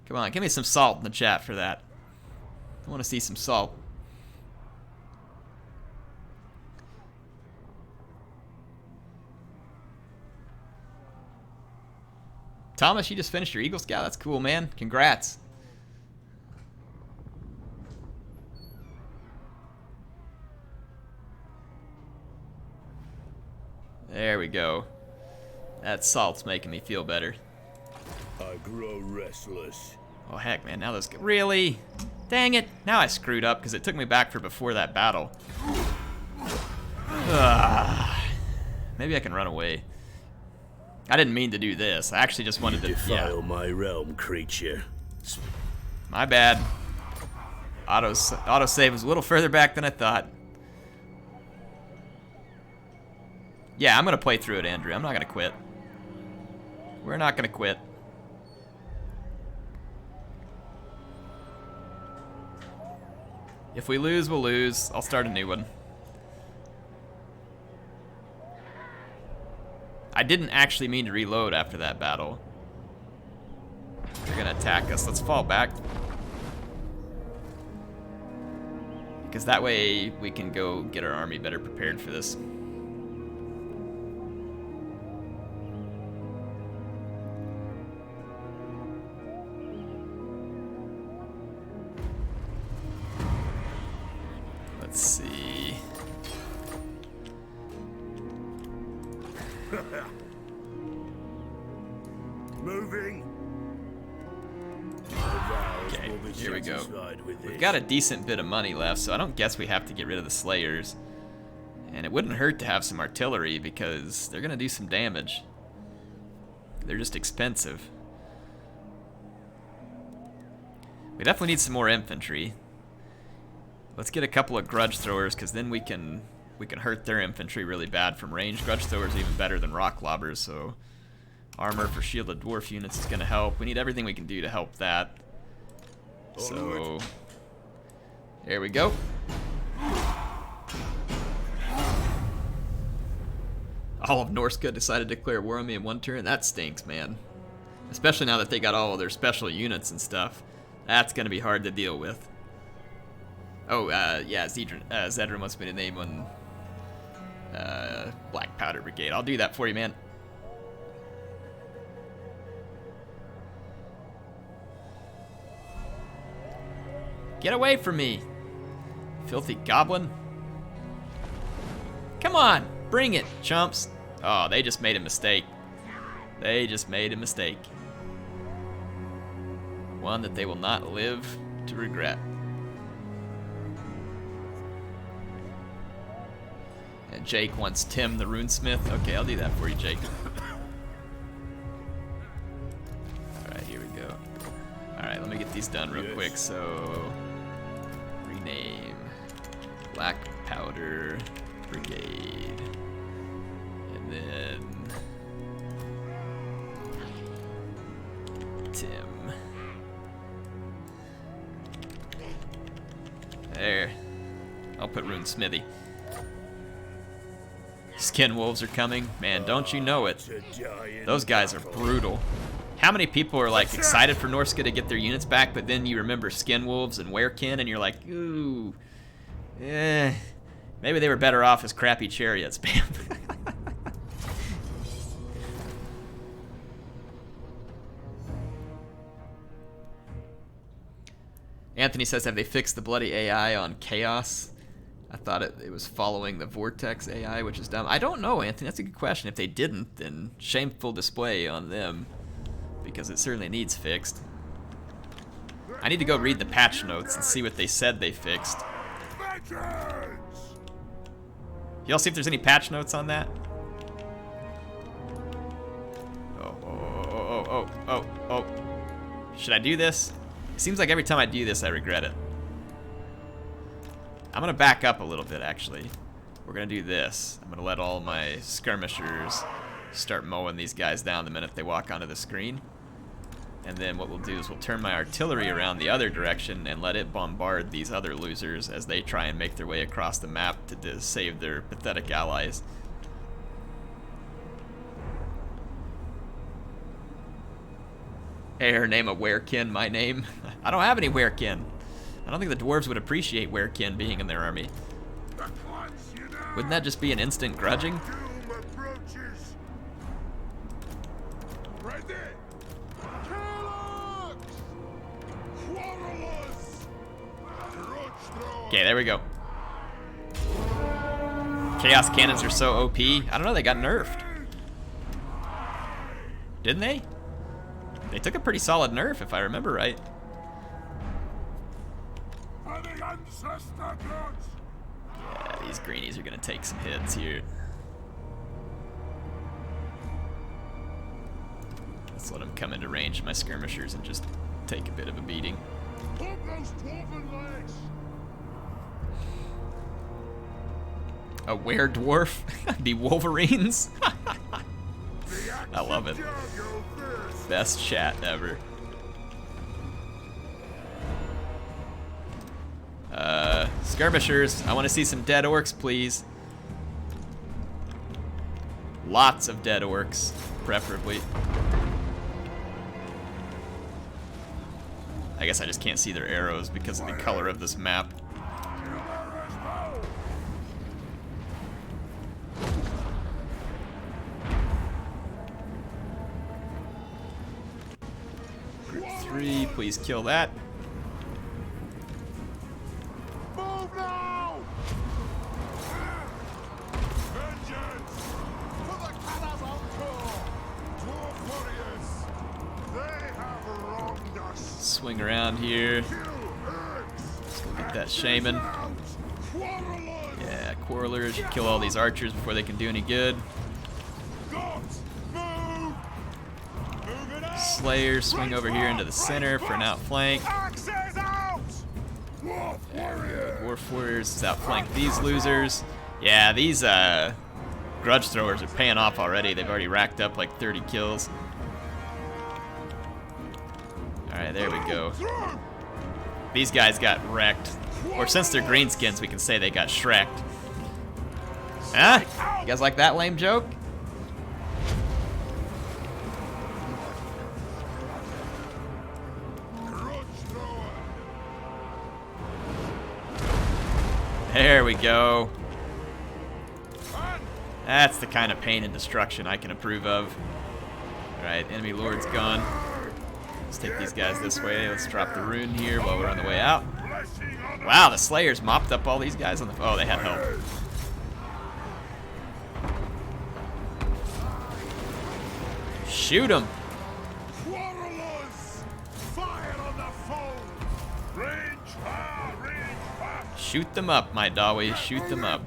Come on, give me some salt in the chat for that. I want to see some salt. Thomas, you just finished your Eagle Scout? That's cool, man. Congrats. There we go. That salt's making me feel better. I grow restless. Oh, heck, man. Now those... Really? Dang it. Now I screwed up because it took me back for before that battle. Ugh. Maybe I can run away. I didn't mean to do this. I actually just wanted to... Defile my realm, creature. My bad. Autosave was a little further back than I thought. Yeah, I'm going to play through it, Andrew. I'm not going to quit. We're not going to quit. If we lose, we'll lose. I'll start a new one. I didn't actually mean to reload after that battle. They're going to attack us. Let's fall back. Because that way we can go get our army better prepared for this. Let's see. Moving. Okay, here we go. We've got a decent bit of money left, so I don't guess we have to get rid of the Slayers. And it wouldn't hurt to have some artillery because they're going to do some damage. They're just expensive. We definitely need some more infantry. Let's get a couple of grudge throwers because then we can hurt their infantry really bad from range. Grudge throwers are even better than rock lobbers, so armor for shielded dwarf units is going to help. We need everything we can do to help that. So there we go. All of Norska decided to declare war on me in one turn. That stinks, man. Especially now that they got all of their special units and stuff. That's going to be hard to deal with. Oh, yeah, Zedrin wants me to name one Black Powder Brigade. I'll do that for you, man. Get away from me. Filthy goblin. Come on, bring it, chumps. Oh, they just made a mistake. They just made a mistake. One that they will not live to regret. And Jake wants Tim the runesmith. Okay, I'll do that for you, Jake. Alright, here we go. Alright, let me get these done real quick. So, rename. Black Powder Brigade. And then Tim. There. I'll put Rune Smithy. Skin wolves are coming. Man, don't you know it. Those guys are brutal. How many people are like excited for Norska to get their units back, but then you remember skin wolves and werekin and you're like, ooh, maybe they were better off as crappy chariots, man. Anthony says, have they fixed the bloody AI on Chaos? I thought it was following the Vortex AI, which is dumb. I don't know, Anthony. That's a good question. If they didn't, then shameful display on them, because it certainly needs fixed. I need to go read the patch notes and see what they said they fixed. Y'all see if there's any patch notes on that? Oh. Should I do this? It seems like every time I do this, I regret it. I'm gonna back up a little bit, actually. We're gonna do this. I'm gonna let all my skirmishers start mowing these guys down the minute they walk onto the screen. And then what we'll do is we'll turn my artillery around the other direction and let it bombard these other losers as they try and make their way across the map to save their pathetic allies. Air, name a werekin my name. I don't have any werekin. I don't think the dwarves would appreciate werekin being in their army. Wouldn't that just be an instant grudging? Okay, there we go. Chaos cannons are so OP. I don't know, they got nerfed. Didn't they? They took a pretty solid nerf, if I remember right. Yeah, these greenies are gonna take some hits here. Let's let them come into range of my skirmishers and just take a bit of a beating. A were-dwarf? Be Wolverines? I love it. Best chat ever. Skirmishers, I want to see some dead orcs, please. Lots of dead orcs, preferably. I guess I just can't see their arrows because of the color of this map. Group 3, please kill that. Move now! Vengeance! For the Calabanco! Dwarf warriors! They have wronged us! Swing around here. Let's go get that shaman. Yeah, quarrelers. Kill all these archers before they can do any good. Slayers, swing over here into the center for an outflank. Dwarf warriors outflank these losers. Yeah, these grudge throwers are paying off already. They've already racked up like 30 kills. Alright, there we go. These guys got wrecked. Or since they're greenskins, we can say they got shreked. Huh? You guys like that lame joke? There we go. That's the kind of pain and destruction I can approve of. Alright, enemy lord's gone. Let's take these guys this way. Let's drop the rune here while we're on the way out. Wow, the Slayers mopped up all these guys on the... Oh, they had help. Shoot them. Quarrelers! Fire on the foe! Range fire! Range fire! Shoot them up, my Dawi. Shoot them up.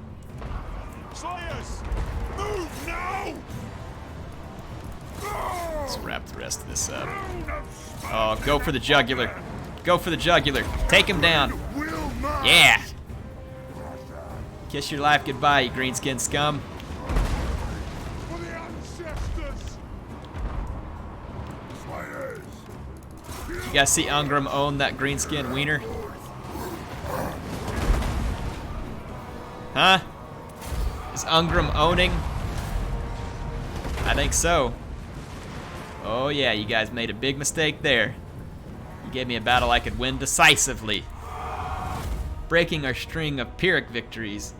Slayers! Move now! Let's wrap the rest of this up. Oh, go for the jugular. Go for the jugular. Take him down. Yeah. Kiss your life goodbye, you greenskin scum. For the ancestors! Slayers! You guys see Ungrim own that greenskin wiener? Huh? Is Ungrim owning? I think so. Oh yeah, you guys made a big mistake there. You gave me a battle I could win decisively. Breaking our string of Pyrrhic victories.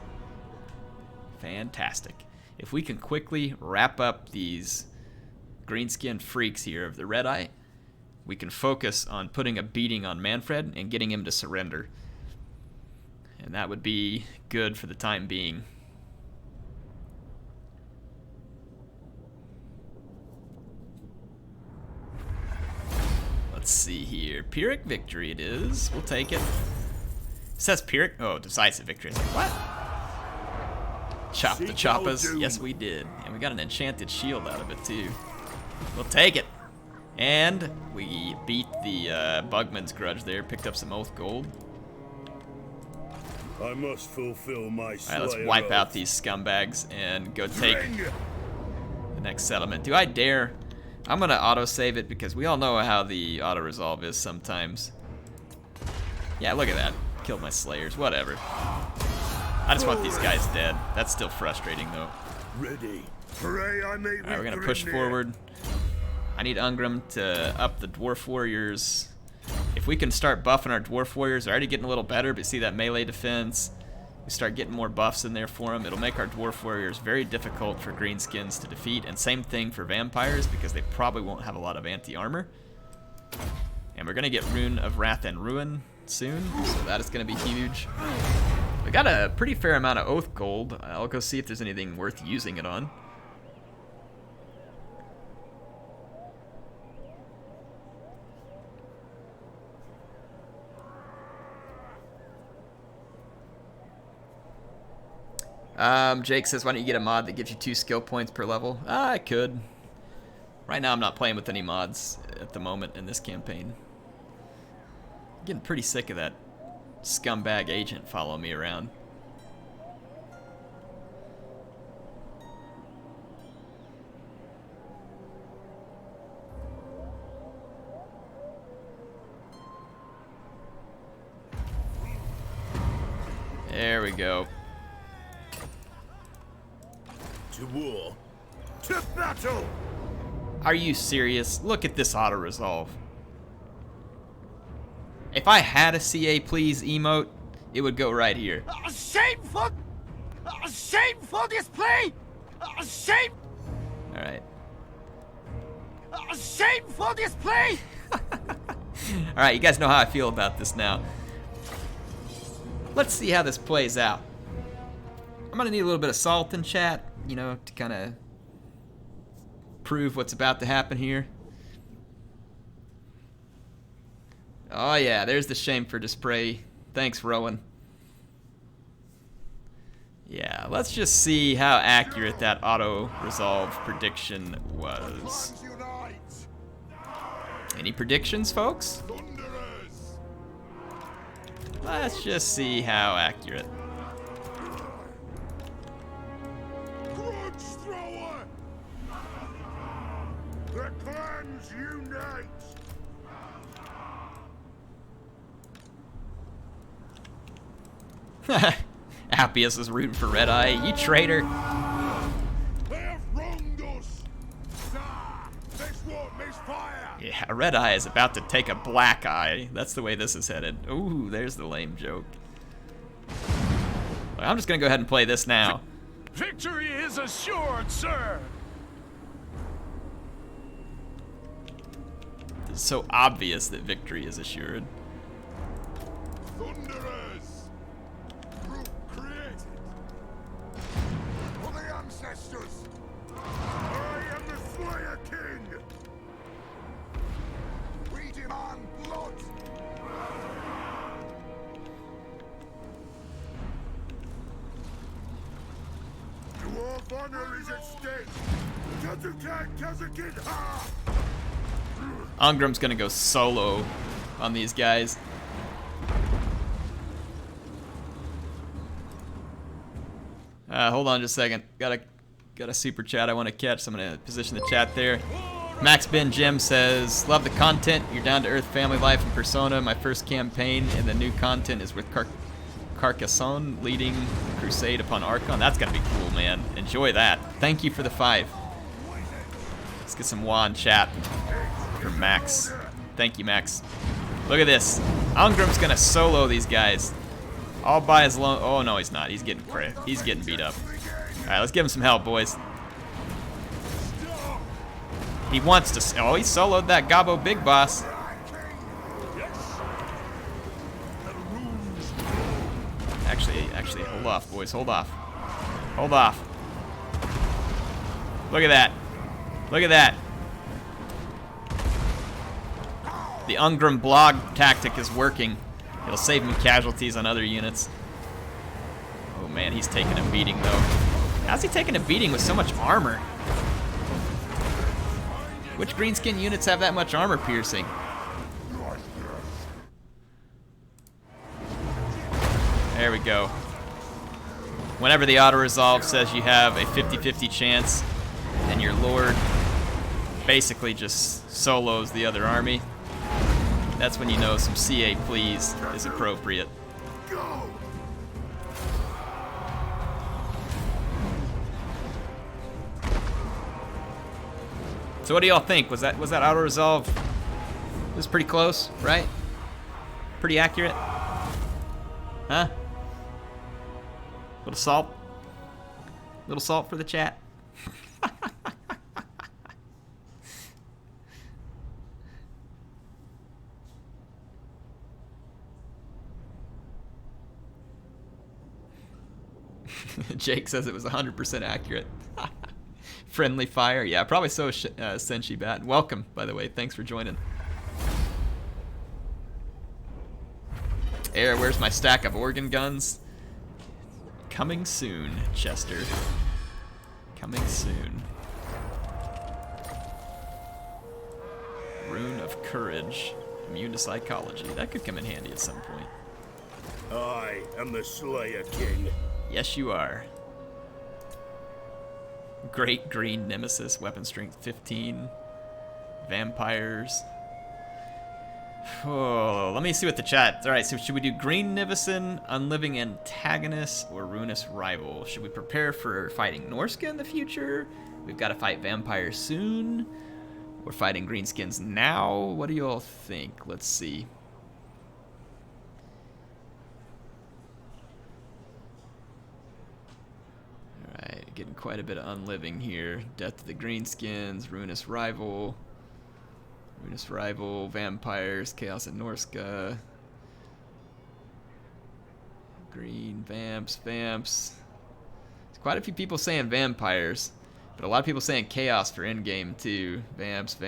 Fantastic. If we can quickly wrap up these greenskin freaks here of the Red Eye, we can focus on putting a beating on Manfred and getting him to surrender. And that would be good for the time being. Let's see here. Pyrrhic victory it is. We'll take it. It says Pyrrhic. Oh, decisive victory. It's like, what? Chop the choppas. Yes, we did. And we got an enchanted shield out of it, too. We'll take it. And we beat the Bugman's grudge there. Picked up some oath gold. I must fulfill my Alright, let's wipe out these scumbags and go take the next settlement. Do I dare? I'm gonna auto-save it because we all know how the auto-resolve is sometimes. Yeah, look at that. Killed my Slayers. Whatever. I just want these guys dead. That's still frustrating, though. Ready. Hooray, I may Alright, we're gonna push forward. I need Ungrim to up the Dwarf Warriors. If we can start buffing our Dwarf Warriors, they're already getting a little better, but see that melee defense? We start getting more buffs in there for them. It'll make our Dwarf Warriors very difficult for Greenskins to defeat, and same thing for Vampires, because they probably won't have a lot of anti-armor. And we're gonna get Rune of Wrath and Ruin soon, so that is gonna be huge. We got a pretty fair amount of Oath Gold. I'll go see if there's anything worth using it on. Jake says, why don't you get a mod that gives you 2 skill points per level? I could. Right now I'm not playing with any mods at the moment in this campaign. I'm getting pretty sick of that scumbag agent following me around. There we go. To war. To battle! Are you serious? Look at this auto-resolve. If I had a CA please emote, it would go right here. Shameful display! Shame! Alright. Shameful display! Alright, you guys know how I feel about this now. Let's see how this plays out. I'm gonna need a little bit of salt in chat, you know, to kind of prove what's about to happen here. Oh yeah, there's the shame for display. Thanks, Rowan. Yeah, let's just see how accurate that auto-resolve prediction was. Any predictions, folks? Let's just see how accurate. Grudge thrower! The clans unite! Appius is rooting for Red Eye. You traitor. They have wronged us! Nah, this won't miss fire! Yeah, Red Eye is about to take a black eye. That's the way this is headed. Ooh, there's the lame joke. Well, I'm just gonna go ahead and play this now. Victory is assured, sir! It's so obvious that victory is assured. Thunderers! honor is at stake. Ungrim's gonna go solo on these guys. Hold on just a second. Got a super chat I want to catch, so I'm gonna position the chat there. Max Ben Jim says, love the content, your down-to-earth family life in Persona. My first campaign and the new content is with Carcassonne leading the crusade upon Archon. That's gonna be cool, man. Enjoy that. Thank you for the 5. Let's get some WA in chat from Max. Thank you, Max. Look at this. Ungrim's gonna solo these guys. All by his lone. Oh no, he's not. He's getting beat up. All right, let's give him some help, boys. He wants to. Oh, he soloed that Gabo Big Boss. Actually, hold off, boys. Hold off. Hold off. Look at that. Look at that. The Ungrim blog tactic is working. It'll save me casualties on other units. Oh man, he's taking a beating though. How's he taking a beating with so much armor? Which greenskin units have that much armor piercing? There we go. Whenever the auto-resolve says you have a 50-50 chance, and your lord basically just solos the other army, that's when you know some CA please is appropriate. So what do y'all think? Was that auto resolve? It was pretty close, right? Pretty accurate? Huh? Little salt? Little salt for the chat? Jake says it was 100% accurate. Friendly fire. Yeah, probably so, Senshi Bat. Welcome, by the way. Thanks for joining. Air, where's my stack of organ guns? Coming soon, Chester. Coming soon. Rune of Courage. Immune to psychology. That could come in handy at some point. I am the Slayer King. Yes, you are. Great Green Nemesis, weapon strength 15. Vampires. Oh, let me see what the chat. All right, so should we do Green Nivison, Unliving Antagonist, or Ruinous Rival? Should we prepare for fighting Norska in the future? We've got to fight vampires soon. We're fighting greenskins now. What do you all think? Let's see. Alright, getting quite a bit of unliving here. Death to the Greenskins, Ruinous Rival. Ruinous Rival, Vampires, Chaos and Norska. Green, Vamps. There's quite a few people saying Vampires, but a lot of people saying Chaos for endgame too. Vamps.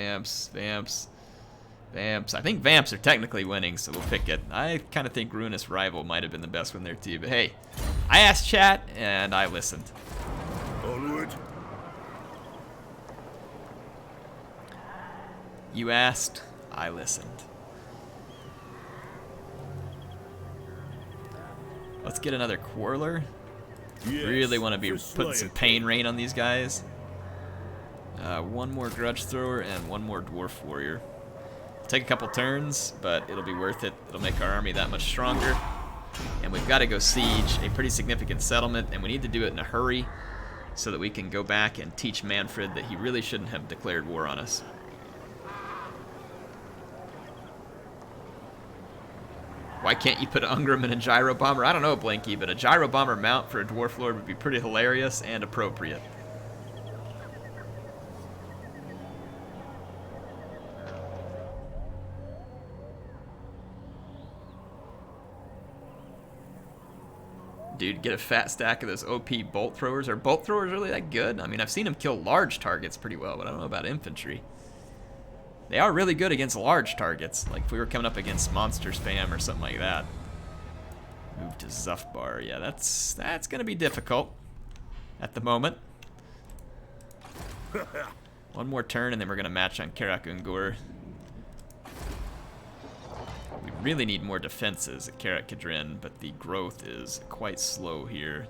I think Vamps are technically winning, so we'll pick it. I kind of think Ruinous Rival might have been the best one there too, but hey, I asked chat and I listened. Onward. You asked, I listened. Let's get another Quarreler. Yes, Really want to be for putting some Slayer pain King. rain on these guys. One more Grudge Thrower and one more Dwarf Warrior. Take a couple turns, but it'll be worth it. It'll make our army that much stronger. And we've got to go siege a pretty significant settlement, and we need to do it in a hurry so that we can go back and teach Manfred that he really shouldn't have declared war on us. Why can't you put Ungrim in a Gyro Bomber? I don't know, Blinky, but a Gyro Bomber mount for a Dwarf Lord would be pretty hilarious and appropriate. Dude, get a fat stack of those OP Bolt Throwers. Are Bolt Throwers really that good? I mean, I've seen them kill large targets pretty well, but I don't know about infantry. They are really good against large targets, like if we were coming up against monster spam or something like that. Move to Zufbar. Yeah, that's going to be difficult at the moment. One more turn, and then we're going to match on Karak Ungor. We really need more defenses at Karak Kadrin, but the growth is quite slow here.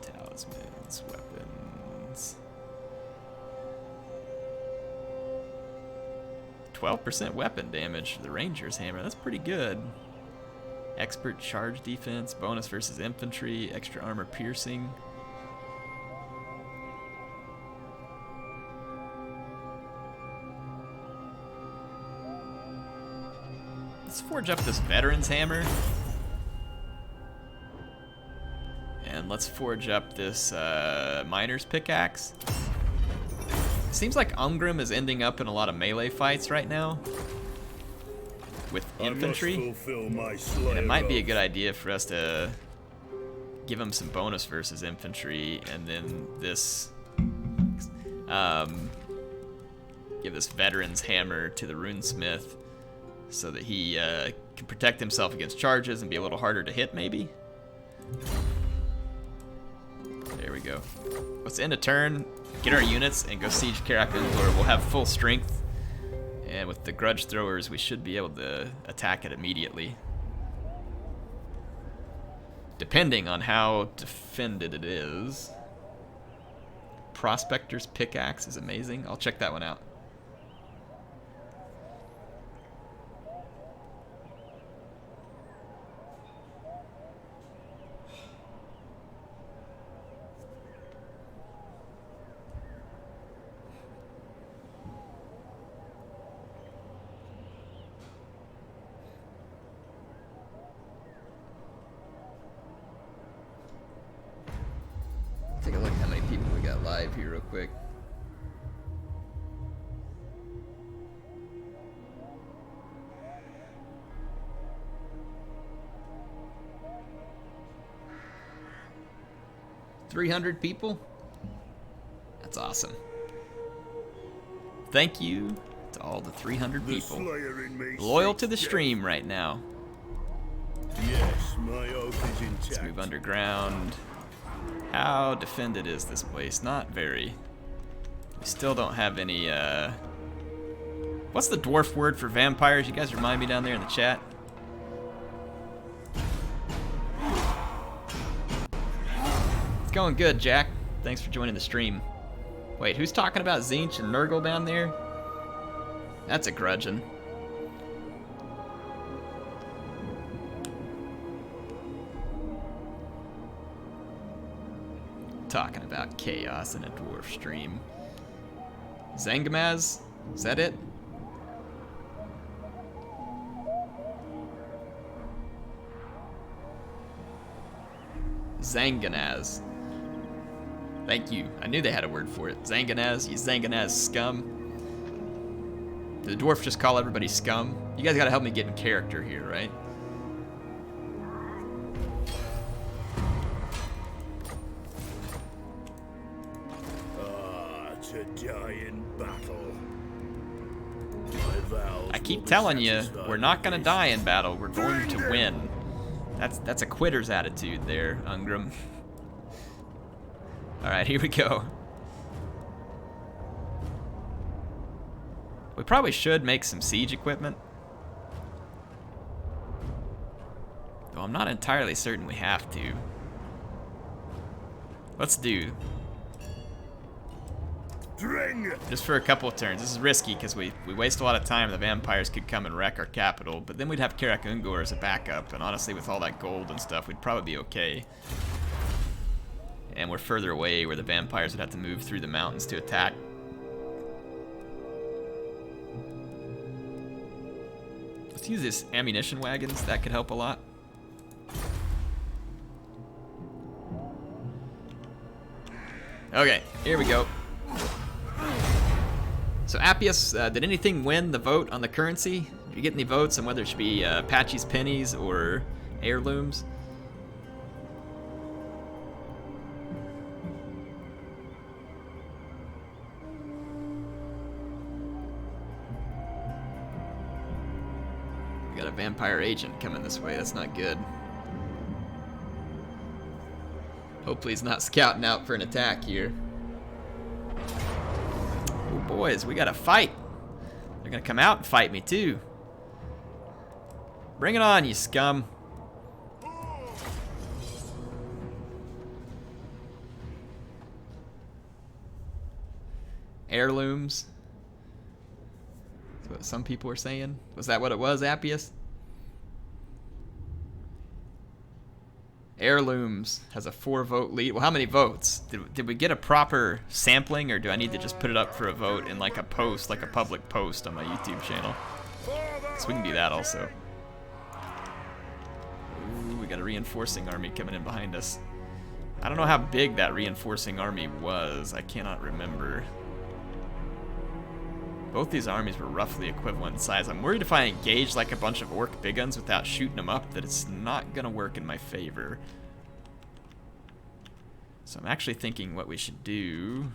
Talismans, weapons. 12% weapon damage for the Ranger's Hammer. That's pretty good. Expert charge defense, bonus versus infantry, extra armor piercing. Let's forge up this Veteran's Hammer. And let's forge up this Miner's Pickaxe. Seems like Ungrim is ending up in a lot of melee fights right now with infantry. And it might be a good idea for us to give him some bonus versus infantry, and then this give this Veteran's Hammer to the Runesmith so that he can protect himself against charges and be a little harder to hit, maybe. There we go. Let's end a turn, get our units, and go siege Karak Ungor. We'll have full strength, and with the grudge throwers, we should be able to attack it immediately. Depending on how defended it is. Prospector's Pickaxe is amazing. I'll check that one out. Take a look at how many people we got live here real quick. $300 people? That's awesome. Thank you to all the 300 people loyal to the stream right now. Yes, my oath is intact. Let's move underground. How defended is this place? Not very. We still don't have any, what's the dwarf word for vampires? You guys remind me down there in the chat. It's going good, Jack. Thanks for joining the stream. Wait, who's talking about Zinch and Nurgle down there? That's a grudgeon. Talking about chaos in a dwarf stream. Zangamaz? Is that it? Zanganaz. Thank you. I knew they had a word for it. Zanganaz. You Zanganaz scum. Did the dwarf just call everybody scum? You guys gotta help me get in character here, right? To die in battle. I keep telling you, we're not gonna die in battle. We're going to win. That's a quitter's attitude there, Ungrim. All right, here we go. We probably should make some siege equipment. Though I'm not entirely certain we have to. Let's do. Just for a couple of turns. This is risky because we waste a lot of time. The vampires could come and wreck our capital, but then we'd have Karak Ungor as a backup, and honestly with all that gold and stuff, we'd probably be okay. And we're further away where the vampires would have to move through the mountains to attack. Let's use this ammunition wagons. That could help a lot. Okay, here we go. So Appius, did anything win the vote on the currency? Did you get any votes on whether it should be Apache's pennies or heirlooms? We got a vampire agent coming this way. That's not good. Hopefully he's not scouting out for an attack here. Oh, boys, we got to fight. They're going to come out and fight me, too. Bring it on, you scum. Heirlooms. That's what some people were saying. Was that what it was, Appius? Heirlooms has a 4-vote lead. Well, how many votes? Did we get a proper sampling, or do I need to just put it up for a vote in like a post, like a public post on my YouTube channel? So we can do that also. Ooh, we got a reinforcing army coming in behind us. I don't know how big that reinforcing army was. I cannot remember. Both these armies were roughly equivalent in size. I'm worried if I engage like a bunch of orc big guns without shooting them up that it's not gonna work in my favor. So I'm actually thinking what we should do.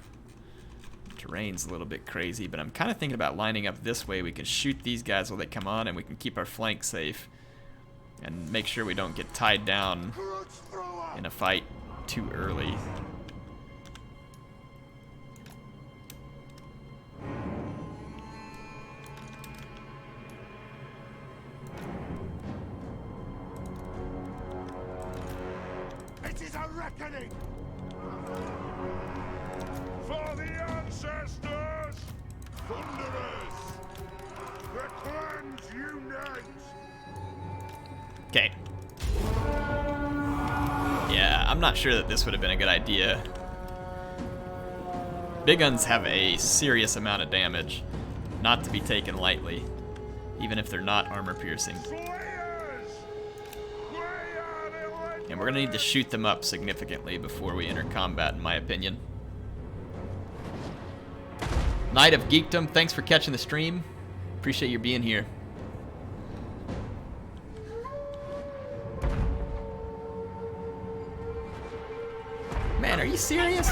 Terrain's a little bit crazy, but I'm kind of thinking about lining up this way. We can shoot these guys while they come on, and we can keep our flank safe and make sure we don't get tied down in a fight too early. It is a reckoning! For the ancestors! Thunderers! The clans unite! Okay. Yeah, I'm not sure that this would have been a good idea. Big guns have a serious amount of damage, not to be taken lightly, even if they're not armor piercing. And we're gonna need to shoot them up significantly before we enter combat, in my opinion. Knight of Geekdom, thanks for catching the stream. Appreciate you being here. Man, are you serious?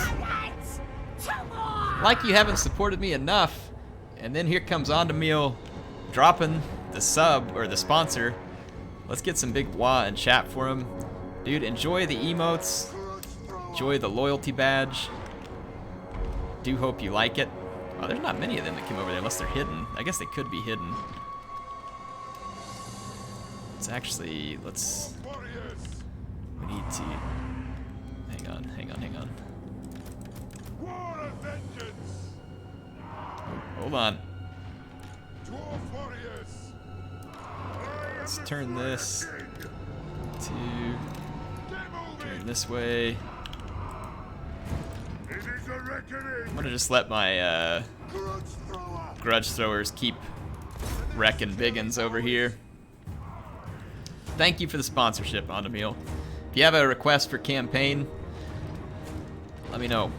Like you haven't supported me enough. And then here comes Ondamil dropping the sub, or the sponsor. Let's get some big wah in chat for him. Dude, enjoy the emotes. Enjoy the loyalty badge. Do hope you like it. Oh, there's not many of them that came over there unless they're hidden. I guess they could be hidden. It's actually, let's... We need to... Hang on. War of vengeance! Oh, hold on. Dwarf warriors! Let's turn this to... Turn this way. It is a reckoning! I'm gonna just let my grudge throwers keep wrecking biggins over here. Thank you for the sponsorship, Ondamil. If you have a request for campaign, let me know.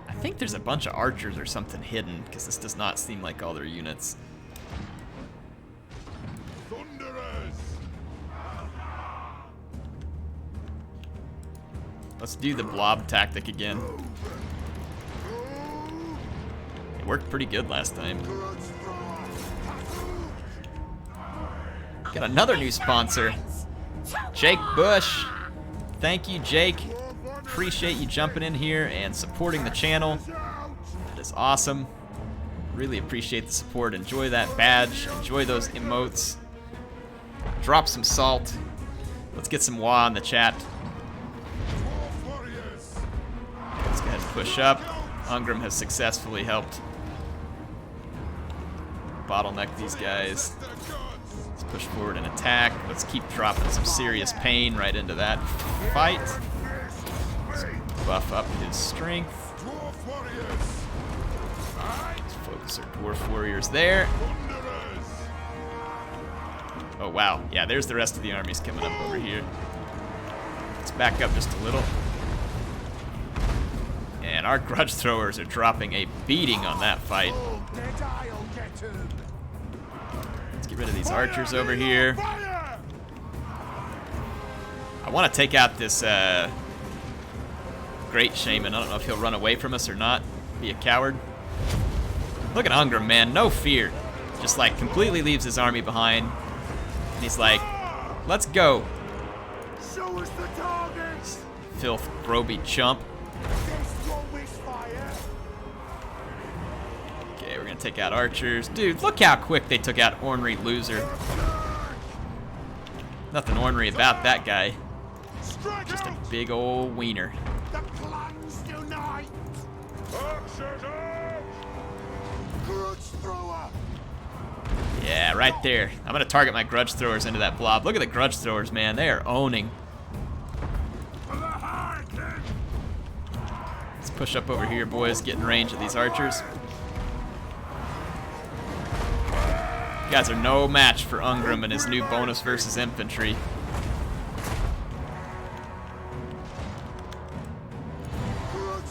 I think there's a bunch of archers or something hidden, because this does not seem like all their units. Thunderers! Let's do the blob tactic again. It worked pretty good last time. Got another new sponsor, Jake Bush. Thank you, Jake. Appreciate you jumping in here and supporting the channel. That is awesome. Really appreciate the support. Enjoy that badge. Enjoy those emotes. Drop some salt. Let's get some wah in the chat. Let's go ahead and push up. Ungrim has successfully helped bottleneck these guys. Let's push forward and attack. Let's keep dropping some serious pain right into that fight. Let's buff up his strength. Let's focus our dwarf warriors there. Oh wow, yeah, there's the rest of the armies coming up over here. Let's back up just a little. And our grudge throwers are dropping a beating on that fight. Let's get rid of these archers over here. I want to take out this great shaman. I don't know if he'll run away from us or not. Be a coward. Look at Ungrim, man, no fear. Just like completely leaves his army behind. And he's like, let's go. Show us the targets. Filth Grobi chump. This won't misfire. Okay, we're gonna take out archers. Dude, look how quick they took out Ornery Loser. Nothing ornery about that guy. Strike Just a out. big old wiener. The clans unite. Archers out. Grudge thrower. Yeah, right there. I'm gonna target my grudge throwers into that blob. Look at the grudge throwers, man. They are owning. For the Harkin. Let's push up over here, boys. Get in range of these archers. You guys are no match for Ungrim and his new bonus versus infantry.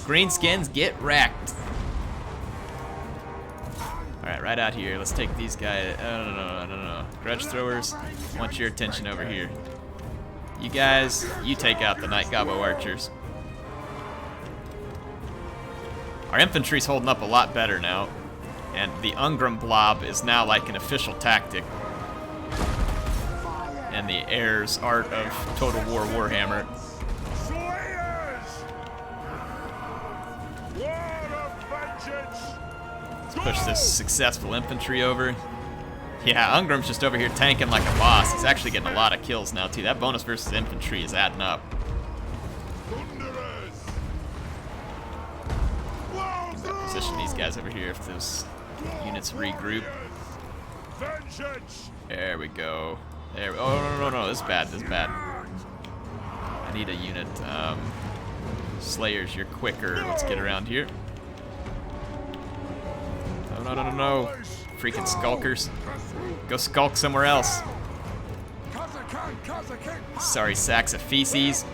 Greenskins, get wrecked. Alright, right out here. Let's take these guys. No. Grudge throwers, I want your attention over here. You guys, you take out the Night Gobbo archers. Our infantry's holding up a lot better now. And the Ungrim blob is now like an official tactic. And the heir's art of Total War Warhammer. Slayers. War of vengeance. Let's push this successful infantry over. Yeah, Ungrim's just over here tanking like a boss. He's actually getting a lot of kills now too. That bonus versus infantry is adding up. Thunderers. Position these guys over here if those units regroup. Vengeance. There we go. There. Oh no! This is bad. This is bad. I need a unit. Slayers, you're quicker. Let's get around here. No! Freaking skulkers. Go skulk somewhere else. Sorry, sacks of feces.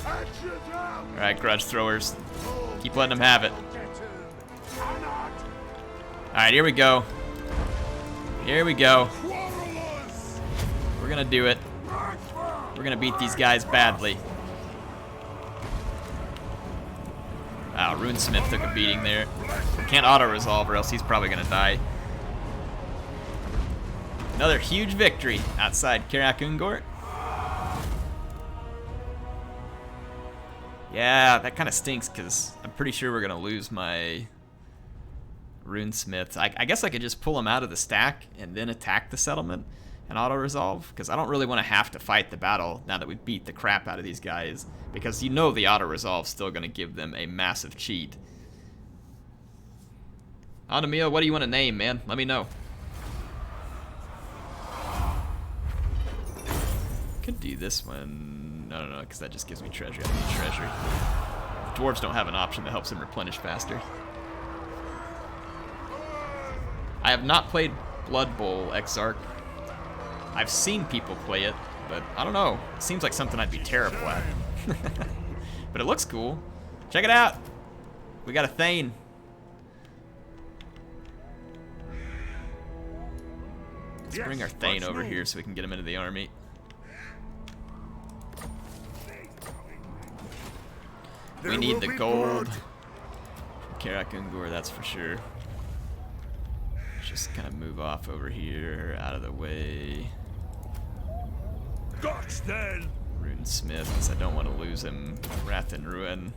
All right, grudge throwers. Keep letting them have it. All right, here we go. Here we go. We're gonna do it. We're gonna beat these guys badly. Wow, Runesmith took a beating there. Can't auto-resolve or else he's probably gonna die. Another huge victory outside Karak Ungor. Yeah, that kind of stinks because I'm pretty sure we're gonna lose my Runesmiths. I guess I could just pull them out of the stack and then attack the settlement and auto-resolve, because I don't really want to have to fight the battle now that we beat the crap out of these guys, because you know the auto-resolve's still going to give them a massive cheat. Anamil, what do you want to name, man? Let me know. Could do this one. No, because that just gives me treasure. I need treasure. Dwarves don't have an option that helps them replenish faster. I have not played Blood Bowl Exarch. I've seen people play it, but I don't know. It seems like something I'd be terrible at. But it looks cool. Check it out. We got a Thane. Let's bring our Thane over here so we can get him into the army. We need the gold. Karak Ungor, that's for sure. Just kind of move off over here, out of the way. Gosh, then. Runesmith, because I don't want to lose him. Wrath and Ruin.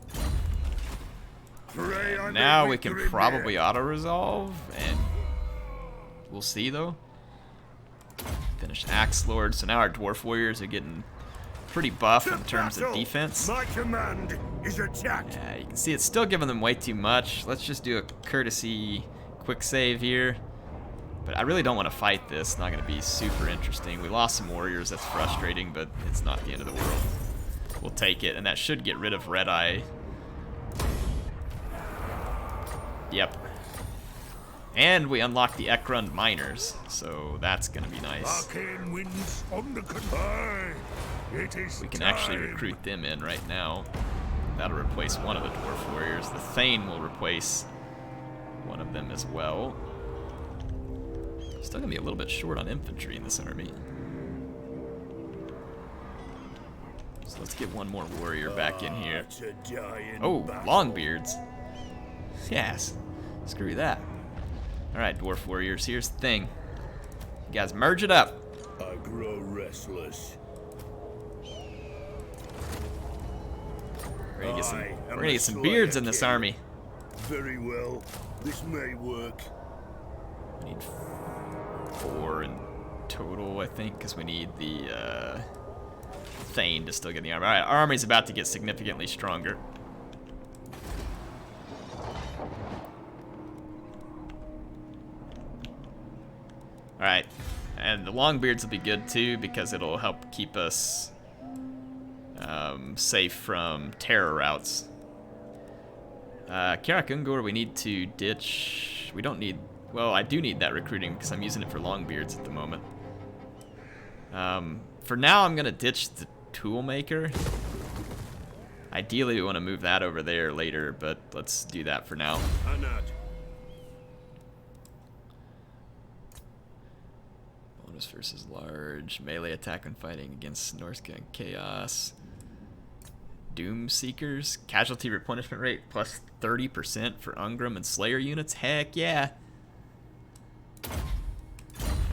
And now we can probably auto-resolve, and we'll see though. Finish Axe Lord, so now our Dwarf Warriors are getting pretty buff in terms of defense. My command is attacked. Yeah, you can see it's still giving them way too much. Let's just do a courtesy quick save here. But I really don't want to fight this. It's not going to be super interesting. We lost some warriors. That's frustrating, but it's not the end of the world. We'll take it, and that should get rid of Red Eye. Yep. And we unlock the Ekrund Miners, so that's going to be nice. We can actually recruit them in right now. That'll replace one of the Dwarf Warriors. The Thane will replace one of them as well. Still gonna be a little bit short on infantry in this army. So let's get one more warrior back in here. Oh, Longbeards. Yes. Screw that. Alright, Dwarf Warriors, here's the thing. You guys merge it up. I grow restless. We're gonna get some beards in this army. Very well. This may work. We need 4 in total, I think, because we need the Thane to still get in the army. Alright, our army's about to get significantly stronger. Alright, and the Longbeards will be good too because it'll help keep us safe from terror routes. Kirak Ungor, we need to ditch. We don't need. Well, I do need that recruiting because I'm using it for Longbeards at the moment. For now, I'm gonna ditch the Toolmaker. Ideally, we want to move that over there later, but let's do that for now. Bonus versus large melee attack when fighting against Norska and Chaos. Doom Seekers, casualty replenishment rate plus 30% for Ungrim and Slayer units. Heck yeah.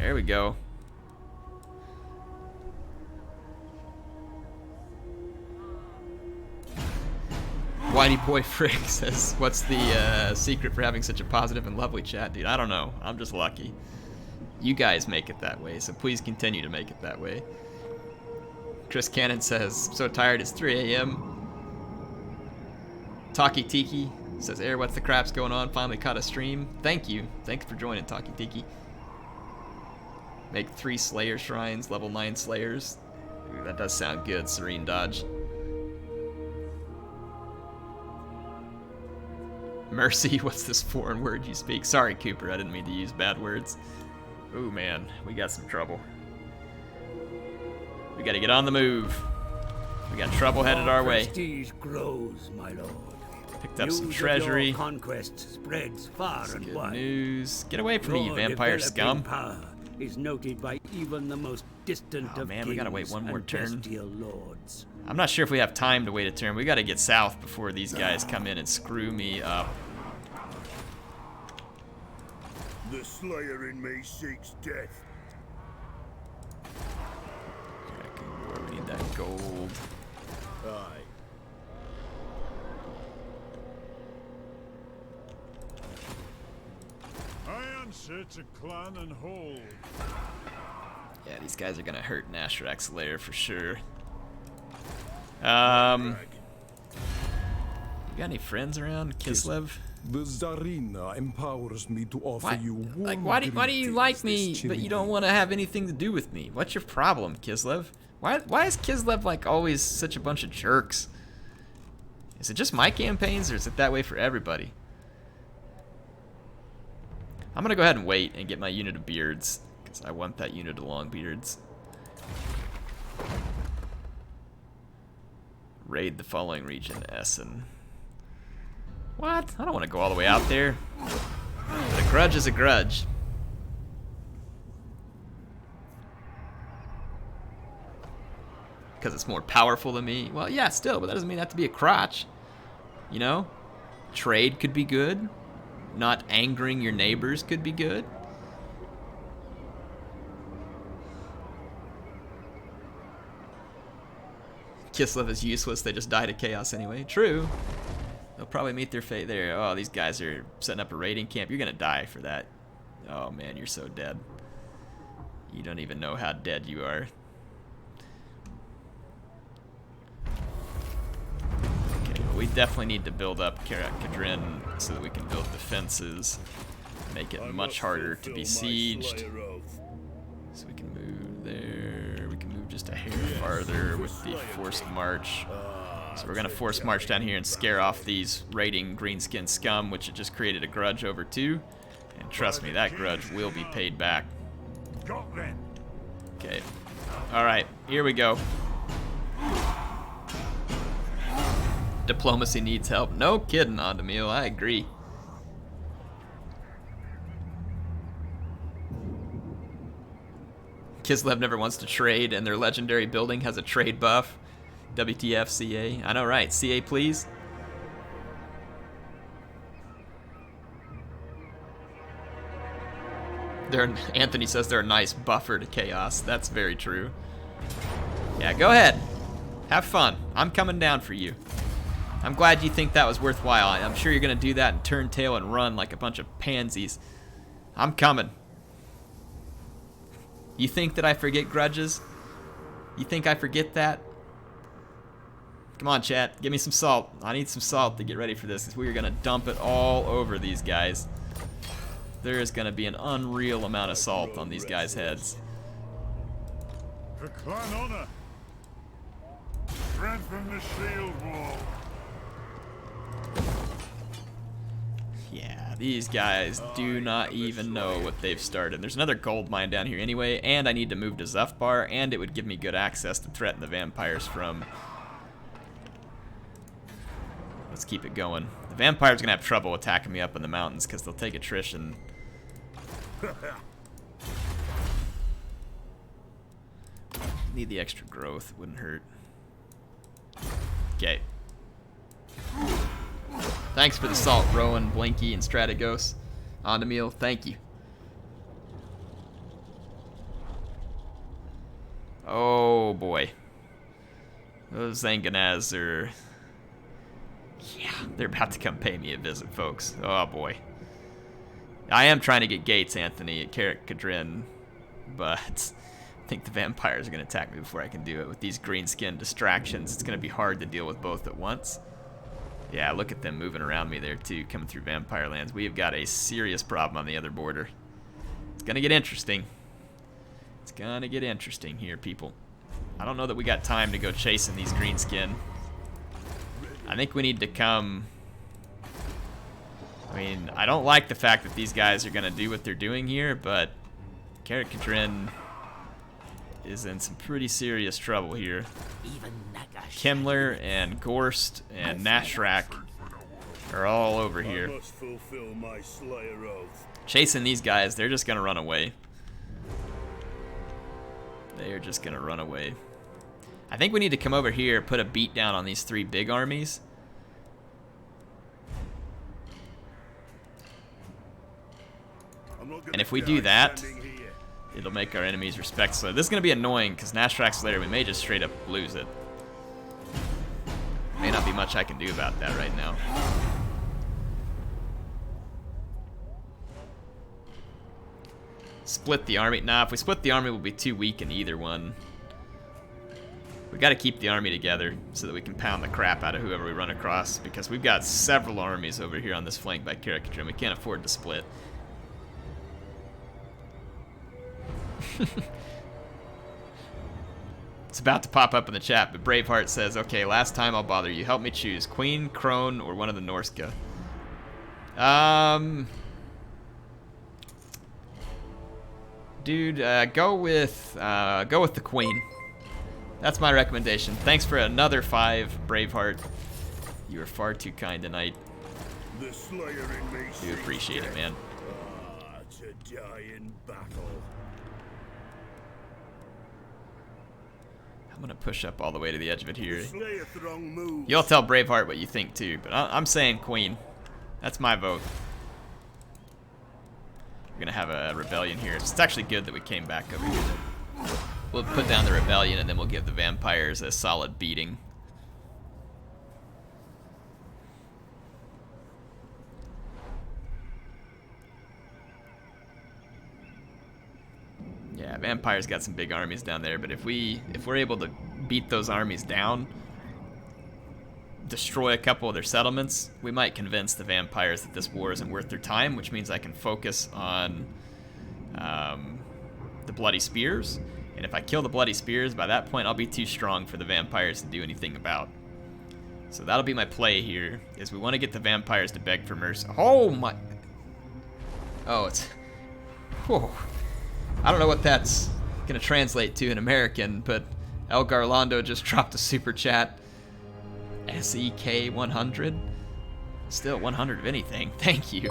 There we go. Whitey Boy Frick says, what's the secret for having such a positive and lovely chat? Dude, I don't know. I'm just lucky. You guys make it that way, so please continue to make it that way. Chris Cannon says, so tired it's 3 a.m. Taki Tiki says, Air, what's the craps going on? Finally caught a stream. Thank you. Thanks for joining, Taki Tiki. Make 3 Slayer shrines, level 9 Slayers. Ooh, that does sound good, Serene Dodge. Mercy, what's this foreign word you speak? Sorry, Cooper, I didn't mean to use bad words. Ooh, man, we got some trouble. We gotta get on the move. We got trouble headed our way. Prestige grows, my lord. Picked up some treasury. Conquest spreads far and good wide. News. Get away from me, you vampire scum. Power is noted by even the most distant of man, we gotta wait one more turn. Lords. I'm not sure if we have time to wait a turn. We gotta get south before these guys come in and screw me up. The Slayer in me seeks death. We need that gold. Aye. I answer to clan and hold. Yeah, these guys are gonna hurt Nashrak's lair for sure. You got any friends around, Kislev? The Tsarina empowers me to offer you warm why do you like me, greetings but you this don't want to have anything to do with me? What's your problem, Kislev? Why is Kislev like always such a bunch of jerks? Is it just my campaigns, or is it that way for everybody? I'm gonna go ahead and wait and get my unit of beards, because I want that unit of long beards. Raid the following region, Essen. What? I don't want to go all the way out there. But a grudge is a grudge. Because it's more powerful than me. Well, yeah, still, but that doesn't mean I have to be a crotch. You know? Trade could be good. Not angering your neighbors could be good. Kislev is useless, they just die to chaos anyway. True. They'll probably meet their fate there. Oh, these guys are setting up a raiding camp. You're gonna die for that. Oh man, you're so dead. You don't even know how dead you are. Okay, well, we definitely need to build up Karak Kadrin so that we can build defenses. Make it much harder to be sieged. So we can move there. We can move just a hair farther with the forced march. So we're gonna force march down here and scare off these raiding greenskin scum, which it just created a grudge over too. And trust me, that grudge will be paid back. Okay. Alright, here we go. Diplomacy needs help. No kidding, Andamil, I agree. Kislev never wants to trade, and their legendary building has a trade buff. WTF, CA. I know, right? CA, please. Anthony says they're a nice buffer to chaos. That's very true. Yeah, go ahead. Have fun. I'm coming down for you. I'm glad you think that was worthwhile. I'm sure you're going to do that and turn tail and run like a bunch of pansies. I'm coming. You think that I forget grudges? You think I forget that? Come on, chat. Give me some salt. I need some salt to get ready for this, because we are going to dump it all over these guys. There is going to be an unreal amount of salt on these guys' heads. For clan honor. Strengthen the shield wall. Yeah, these guys do not even know what they've started. There's another gold mine down here anyway, and I need to move to Zufbar, and it would give me good access to threaten the vampires from... Let's keep it going. The vampires are going to have trouble attacking me up in the mountains because they'll take attrition. Need the extra growth. Wouldn't hurt. Okay. Thanks for the salt, Rowan, Blinky, and Strategos. Ondemil, thank you. Oh boy. Those Zanganaz are... Yeah, they're about to come pay me a visit, folks. Oh boy. I am trying to get gates, Anthony, at Carrick Cadrin, but I think the vampires are going to attack me before I can do it. With these green skin distractions, it's going to be hard to deal with both at once. Yeah, look at them moving around me there too, coming through vampire lands. We have got a serious problem on the other border. It's going to get interesting. It's going to get interesting here, people. I don't know that we got time to go chasing these green skin. I think we need to come... I mean, I don't like the fact that these guys are going to do what they're doing here, but Carrick Cadrin is in some pretty serious trouble here. Kimmler and Gorst and Nashrak are all over here. Chasing these guys, they're just going to run away. They are just going to run away. I think we need to come over here, put a beat down on these three big armies. And if we do that, it'll make our enemies respect. So this is going to be annoying, because Nashrak's later, we may just straight up lose it. May not be much I can do about that right now. Split the army. Nah, if we split the army, we'll be too weak in either one. We got to keep the army together so that we can pound the crap out of whoever we run across, because we've got several armies over here on this flank by Carrick Cadrin. We can't afford to split. It's about to pop up in the chat, but Braveheart says, okay, last time I'll bother you. Help me choose Queen, Crone, or one of the Norska. Dude, go with the Queen. That's my recommendation. Thanks for another 5, Braveheart. You are far too kind tonight. The Slayer in me Do appreciate it, man. To die in battle. I'm gonna push up all the way to the edge of it here. Slayer throng moves. You'll tell Braveheart what you think too, but I'm saying Queen. That's my vote. We're gonna have a rebellion here. It's actually good that we came back over here. We'll put down the rebellion and then we'll give the vampires a solid beating. Yeah, vampires got some big armies down there, but if we're able to beat those armies down, destroy a couple of their settlements, we might convince the vampires that this war isn't worth their time, which means I can focus on the Bloody Spears. And if I kill the Bloody Spears, by that point I'll be too strong for the vampires to do anything about. So that'll be my play here, is we want to get the vampires to beg for mercy. Oh my... Oh, it's... Whoa. I don't know what that's going to translate to in American, but El Garlando just dropped a super chat. SEK 100? Still 100 of anything. Thank you.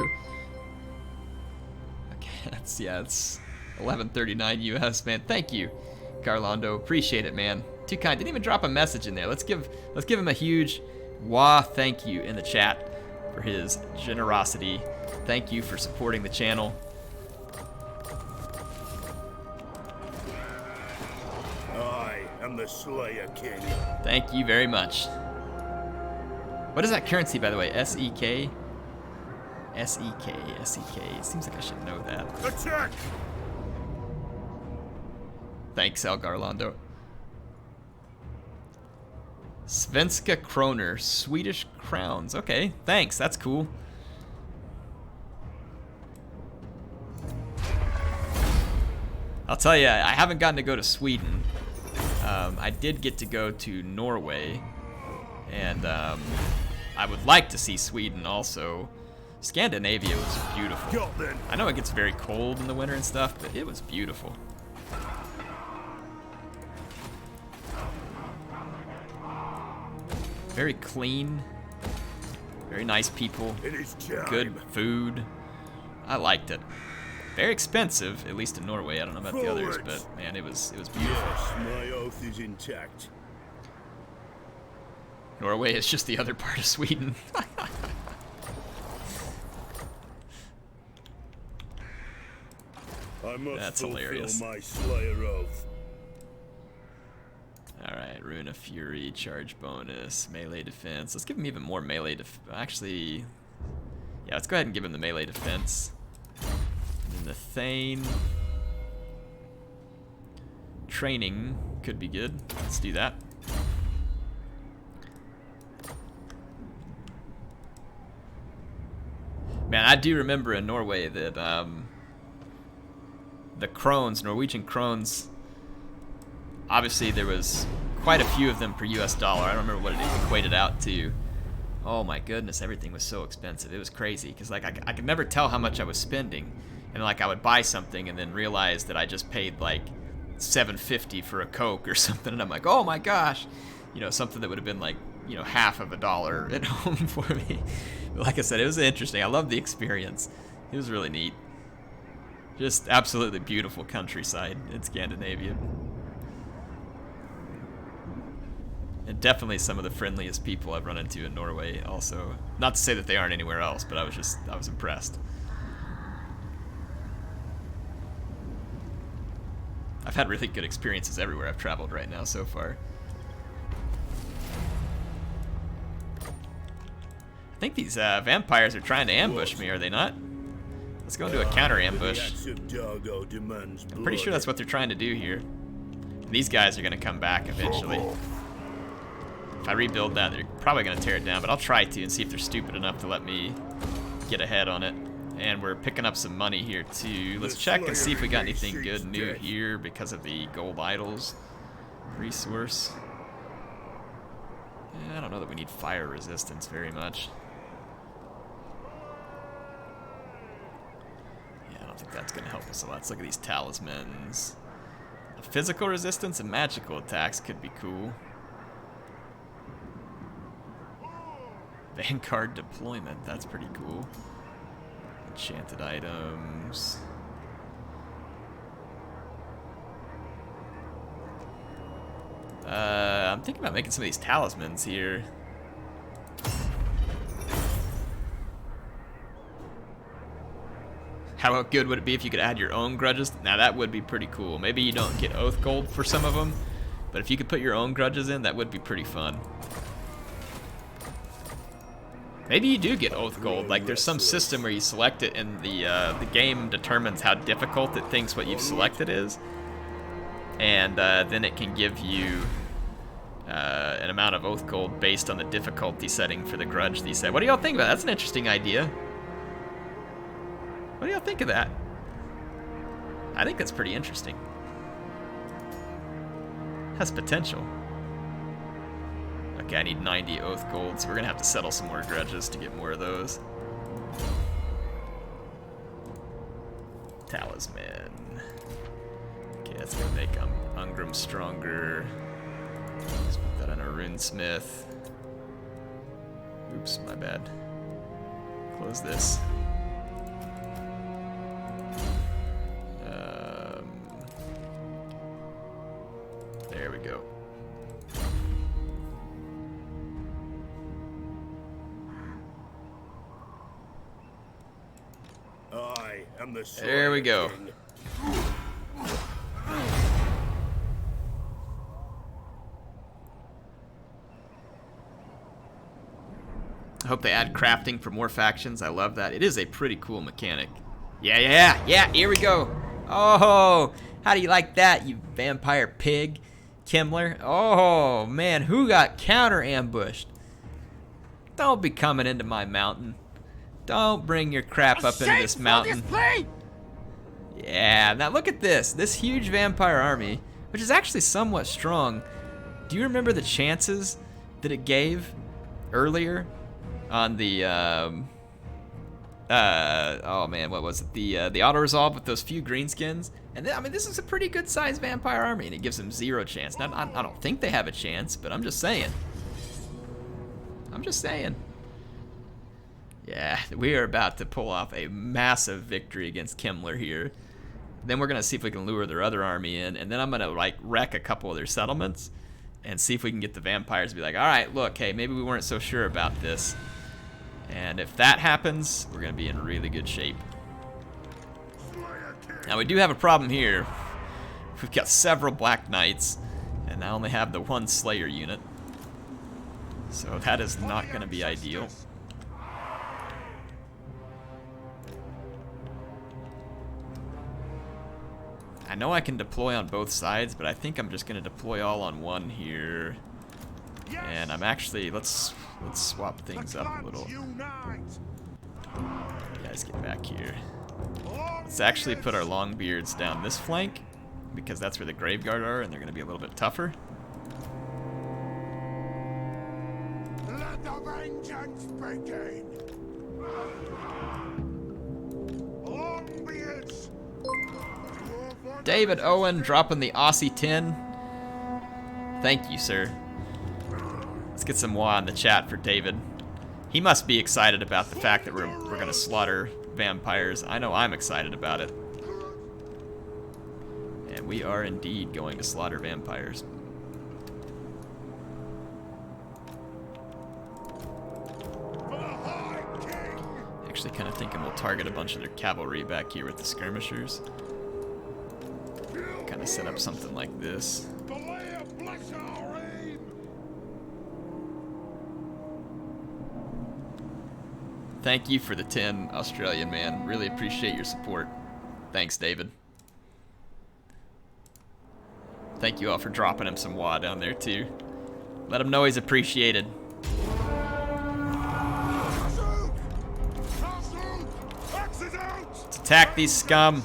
Okay, it's 11:39 US, man. Thank you, Garlando. Appreciate it, man. Too kind. Didn't even drop a message in there. Let's give him a huge thank you in the chat for his generosity. Thank you for supporting the channel. I am the Slayer King. Thank you very much. What is that currency, by the way? SEK? SEK, SEK. It seems like I should know that. Attack! Thanks, El Garlando. Svenska kroner, Swedish crowns. Okay, thanks. That's cool. I'll tell you, I haven't gotten to go to Sweden. I did get to go to Norway, and I would like to see Sweden also. Scandinavia was beautiful. I know it gets very cold in the winter and stuff, but it was beautiful. Very clean, very nice people, good food. I liked it. Very expensive, at least in Norway. I don't know about the others, but man, it was beautiful. Yes, my oath is intact. Norway is just the other part of Sweden. I must That's fulfill hilarious. my Slayer oath. Alright, Rune of Fury, charge bonus, melee defense. Let's give him even more melee actually, yeah, let's go ahead and give him the melee defense. And then the Thane. Training could be good. Let's do that. Man, I do remember in Norway that the krones, Norwegian krones, obviously there was quite a few of them per US dollar. I don't remember what it equated out to. Oh my goodness, everything was so expensive. It was crazy because like I could never tell how much I was spending, and like I would buy something and then realize that I just paid like $7.50 for a Coke or something, and I'm like, oh my gosh, you know, something that would have been like, you know, half of $1 at home for me. But like I said, it was interesting. I loved the experience. It was really neat. Just absolutely beautiful countryside in Scandinavia. And definitely some of the friendliest people I've run into in Norway also. Not to say that they aren't anywhere else, but I was impressed. I've had really good experiences everywhere I've traveled right now so far. I think these vampires are trying to ambush me, are they not? Let's go into a counter ambush. I'm pretty sure that's what they're trying to do here. And these guys are going to come back eventually. If I rebuild that, they're probably going to tear it down, but I'll try to and see if they're stupid enough to let me get ahead on it. And we're picking up some money here too. Let's check and see if we got anything good new here because of the gold idols. Resource. Yeah, I don't know that we need fire resistance very much. Yeah, I don't think that's going to help us a lot. Let's look at these talismans. Physical resistance and magical attacks could be cool. Vanguard deployment, that's pretty cool. Enchanted items. I'm thinking about making some of these talismans here. How good would it be if you could add your own grudges? Now that would be pretty cool. Maybe you don't get oath gold for some of them, but if you could put your own grudges in, that would be pretty fun. Maybe you do get oath gold. Like there's some system where you select it and the game determines how difficult it thinks what you've selected is, and then it can give you an amount of oath gold based on the difficulty setting for the grudge that you set. What do y'all think about that? That's an interesting idea. What do y'all think of that? I think that's pretty interesting. Has potential. Okay, I need 90 oath gold, so we're gonna have to settle some more grudges to get more of those. Talisman. Okay, that's gonna make Ungrim stronger. Let's put that on a runesmith. Oops, my bad. Close this. There we go. I am the Slayer There we go. King. I hope they add crafting for more factions. I love that. It is a pretty cool mechanic. Yeah, here we go. Oh, how do you like that, you vampire pig, Kimmler? Oh, man, who got counter-ambushed? Don't be coming into my mountain. Don't bring your crap up into this mountain. Yeah, now look at this. This huge vampire army, which is actually somewhat strong. Do you remember the chances that it gave earlier on the, oh man, what was it? The auto-resolve with those few greenskins? And then, I mean, this is a pretty good-sized vampire army, and it gives them 0 chance. Now, I don't think they have a chance, but I'm just saying. Yeah, we are about to pull off a massive victory against Kimmler here. Then we're gonna see if we can lure their other army in, and then I'm gonna like wreck a couple of their settlements and see if we can get the vampires to be like, all right, look, hey, maybe we weren't so sure about this. And if that happens, we're gonna be in really good shape. Now we do have a problem here. We've got several Black Knights, and I only have the 1 Slayer unit. So that is not gonna be ideal. I know I can deploy on both sides, but I think I'm just gonna deploy all on one here. And I'm actually, let's swap things up a little. You guys get back here. Let's actually put our Longbeards down this flank, because that's where the Graveguard are, and they're gonna be a little bit tougher. Let the vengeance begin. Longbeards. David Owen dropping the Aussie 10. Thank you, sir. Let's get some wah in the chat for David. He must be excited about the fact that we're gonna slaughter vampires. I know I'm excited about it. And we are indeed going to slaughter vampires. Actually kind of thinking we'll target a bunch of their cavalry back here with the skirmishers. Kind of set up something like this. Thank you for the 10, Australian man. Really appreciate your support. Thanks, David. Thank you all for dropping him some wah down there too. Let him know he's appreciated. Let's attack these scum.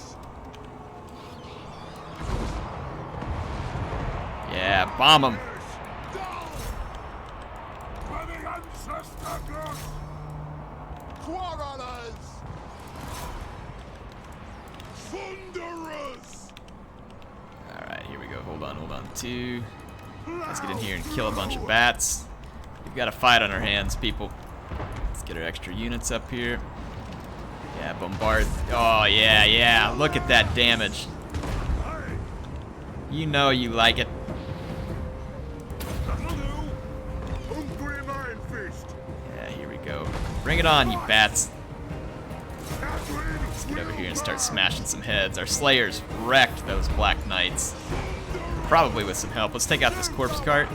Yeah, bomb them. Alright, here we go. Hold on. 2. Let's get in here and kill a bunch of bats. We've got a fight on our hands, people. Let's get our extra units up here. Yeah, bombard. Oh, yeah. Look at that damage. You know you like it. Ungrim Ironfist. Yeah, here we go. Bring it on, you bats. Let's get over here and start smashing some heads. Our Slayers wrecked those Black Knights. Probably with some help. Let's take out this corpse cart.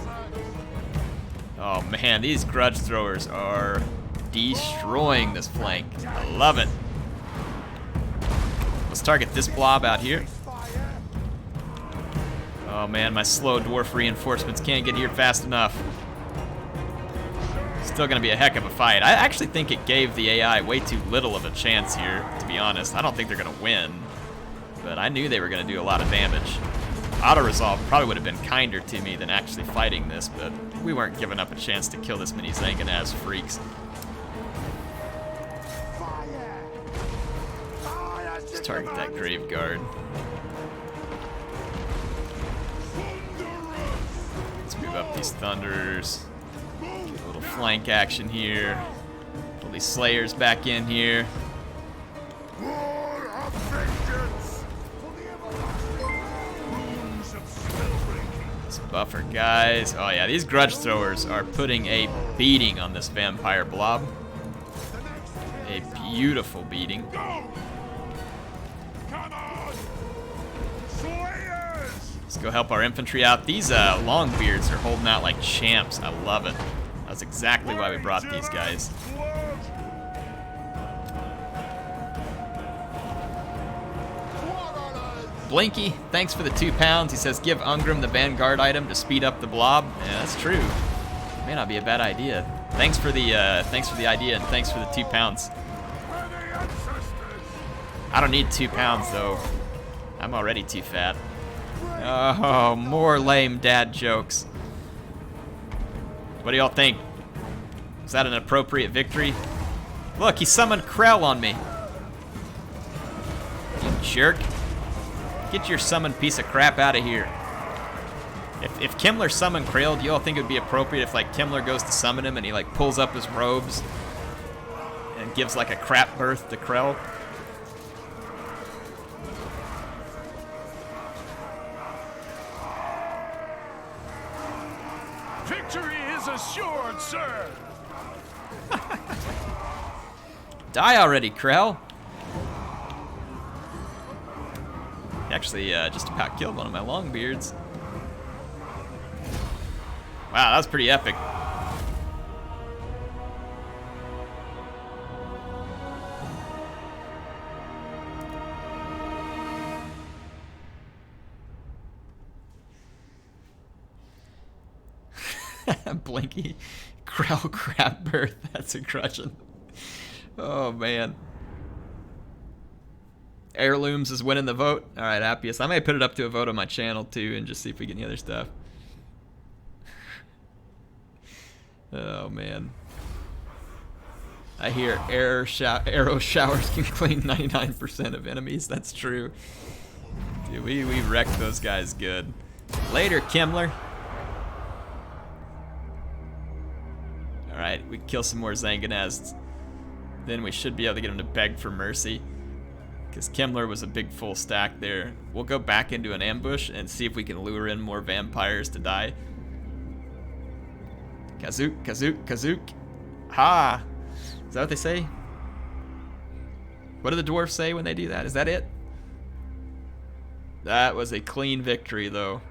Oh man, these grudge throwers are destroying this flank. I love it. Let's target this blob out here. Oh man, my slow dwarf reinforcements can't get here fast enough. Still gonna be a heck of a fight. I actually think it gave the AI way too little of a chance here, to be honest. I don't think they're gonna win, but I knew they were gonna do a lot of damage. Auto-resolve probably would have been kinder to me than actually fighting this, but we weren't giving up a chance to kill this many Zangan-ass freaks. Let's target that Graveguard. Let's move up these Thunderers. Get a little flank action here. Pull these Slayers back in here. War of vengeance. Runes of spellbreaking. Let's buffer, guys. Oh yeah, these grudge throwers are putting a beating on this vampire blob. A beautiful beating. Go. Come on. Slayers. Let's go help our infantry out. These Longbeards are holding out like champs. I love it. That's exactly why we brought these guys. Blinky, thanks for the £2. He says, give Ungrim the Vanguard item to speed up the blob. Yeah, that's true. May not be a bad idea. Thanks for the idea, and thanks for the £2. I don't need £2 though. I'm already too fat. Oh, more lame dad jokes. What do y'all think? Is that an appropriate victory? Look, he summoned Krell on me. You jerk. Get your summoned piece of crap out of here. If Kimmler summoned Krell, do y'all think it would be appropriate if like Kimmler goes to summon him and he like pulls up his robes and gives like a crap birth to Krell? Victory is assured, sir. Die already, Krell. He actually just about killed one of my longbeards. Wow, that was pretty epic. Blinky, Krell crab birth. That's a crushing. Oh man. Heirlooms is winning the vote. All right, Appius. I may put it up to a vote on my channel too, and just see if we get any other stuff. Oh man. I hear arrow showers can clean 99% of enemies. That's true. Dude, we wrecked those guys good. Later, Kimmler. All right, we kill some more Zanganazs. Then we should be able to get him to beg for mercy. Because Kimmler was a big full stack there. We'll go back into an ambush and see if we can lure in more vampires to die. Kazook, Kazook, Kazook. Ha! Is that what they say? What do the dwarves say when they do that? Is that it? That was a clean victory, though.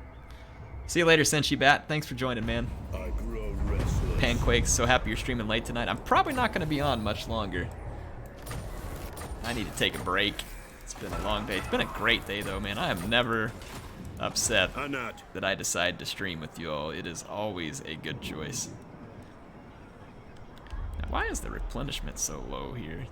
See you later, Senshi Bat. Thanks for joining, man. I grow restless. Panquakes, so happy you're streaming late tonight. I'm probably not going to be on much longer. I need to take a break. It's been a long day. It's been a great day, though, man. I am never upset that I decide to stream with you all. It is always a good choice. Now, why is the replenishment so low here?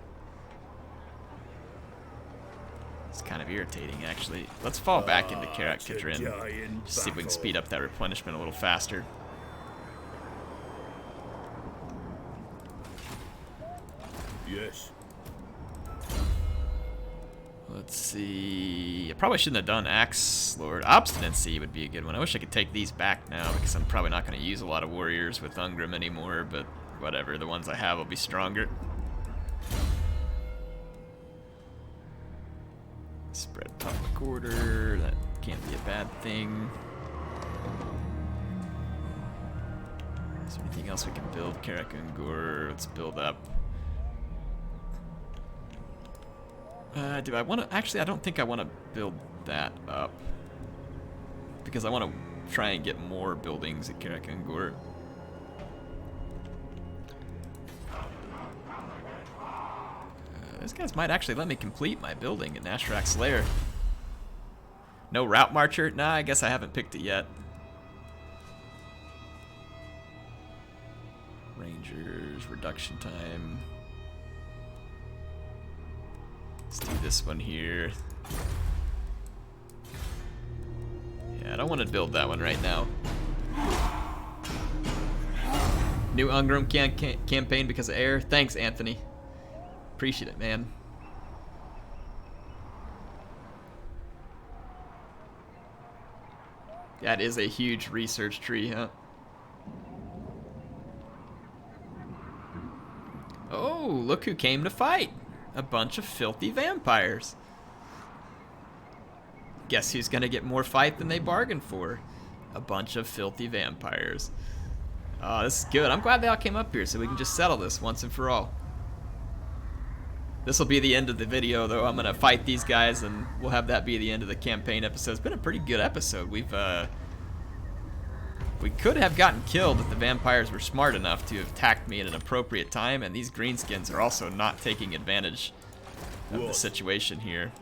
It's kind of irritating, actually. Let's fall back into Karak Kadrin. Just see if we can speed up that replenishment a little faster. Yes. Let's see. I probably shouldn't have done Axe Lord. Obstinacy would be a good one. I wish I could take these back now because I'm probably not going to use a lot of warriors with Ungrim anymore, but whatever. The ones I have will be stronger. Spread public order. That can't be a bad thing. Is there anything else we can build? Karak Ungur. Let's build up. Do I want to... Actually, I don't think I want to build that up. Because I want to try and get more buildings at Karak Ungur. Those guys might actually let me complete my building at Nashrak's Lair. No Route Marcher? Nah, I guess I haven't picked it yet. Rangers, reduction time. Let's do this one here. Yeah, I don't want to build that one right now. New Ungrim campaign because of air. Thanks, Anthony. Appreciate it, man. That is a huge research tree, huh? Oh, look who came to fight. A bunch of filthy vampires. Guess who's gonna get more fight than they bargained for? A bunch of filthy vampires. Oh, this is good. I'm glad they all came up here so we can just settle this once and for all. This will be the end of the video, though. I'm gonna fight these guys, and we'll have that be the end of the campaign episode. It's been a pretty good episode. We've We could have gotten killed if the vampires were smart enough to have attacked me at an appropriate time, and these greenskins are also not taking advantage of the situation here.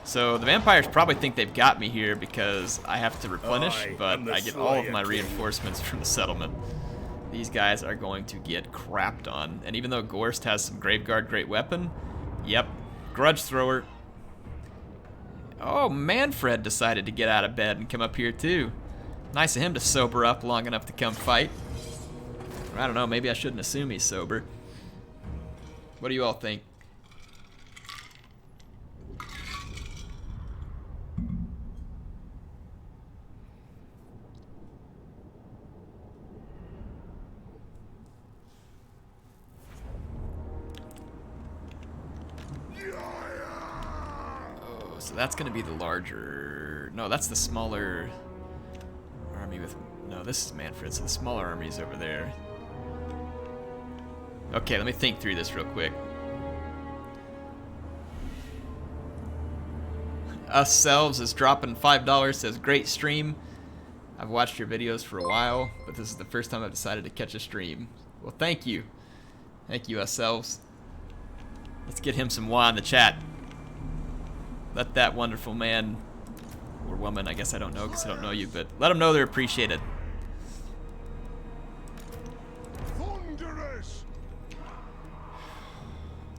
So the vampires probably think they've got me here because I have to replenish, but I get all of my reinforcements from the settlement. These guys are going to get crapped on. And even though Gorst has some Graveguard great weapon, yep, Grudge Thrower. Oh, Manfred decided to get out of bed and come up here too. Nice of him to sober up long enough to come fight. I don't know, maybe I shouldn't assume he's sober. What do you all think? So that's gonna be the larger, no, that's the smaller army with, no, this is Manfred, so the smaller army's over there. Okay, let me think through this real quick. Us Selves is dropping $5, says great stream. I've watched your videos for a while, but this is the first time I've decided to catch a stream. Well, thank you. Thank you, Us Selves. Let's get him some wah in the chat. Let that wonderful man, or woman, I guess I don't know because I don't know you, but let them know they're appreciated.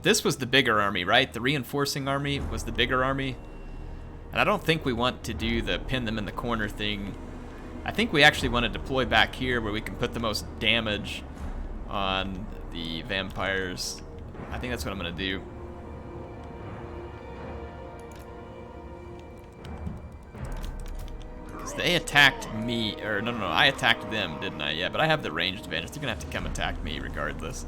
This was the bigger army, right? The reinforcing army was the bigger army. And I don't think we want to do the pin them in the corner thing. I think we actually want to deploy back here where we can put the most damage on the vampires. I think that's what I'm going to do. They attacked me, or no, I attacked them, didn't I? Yeah, but I have the ranged advantage. They're gonna have to come attack me regardless.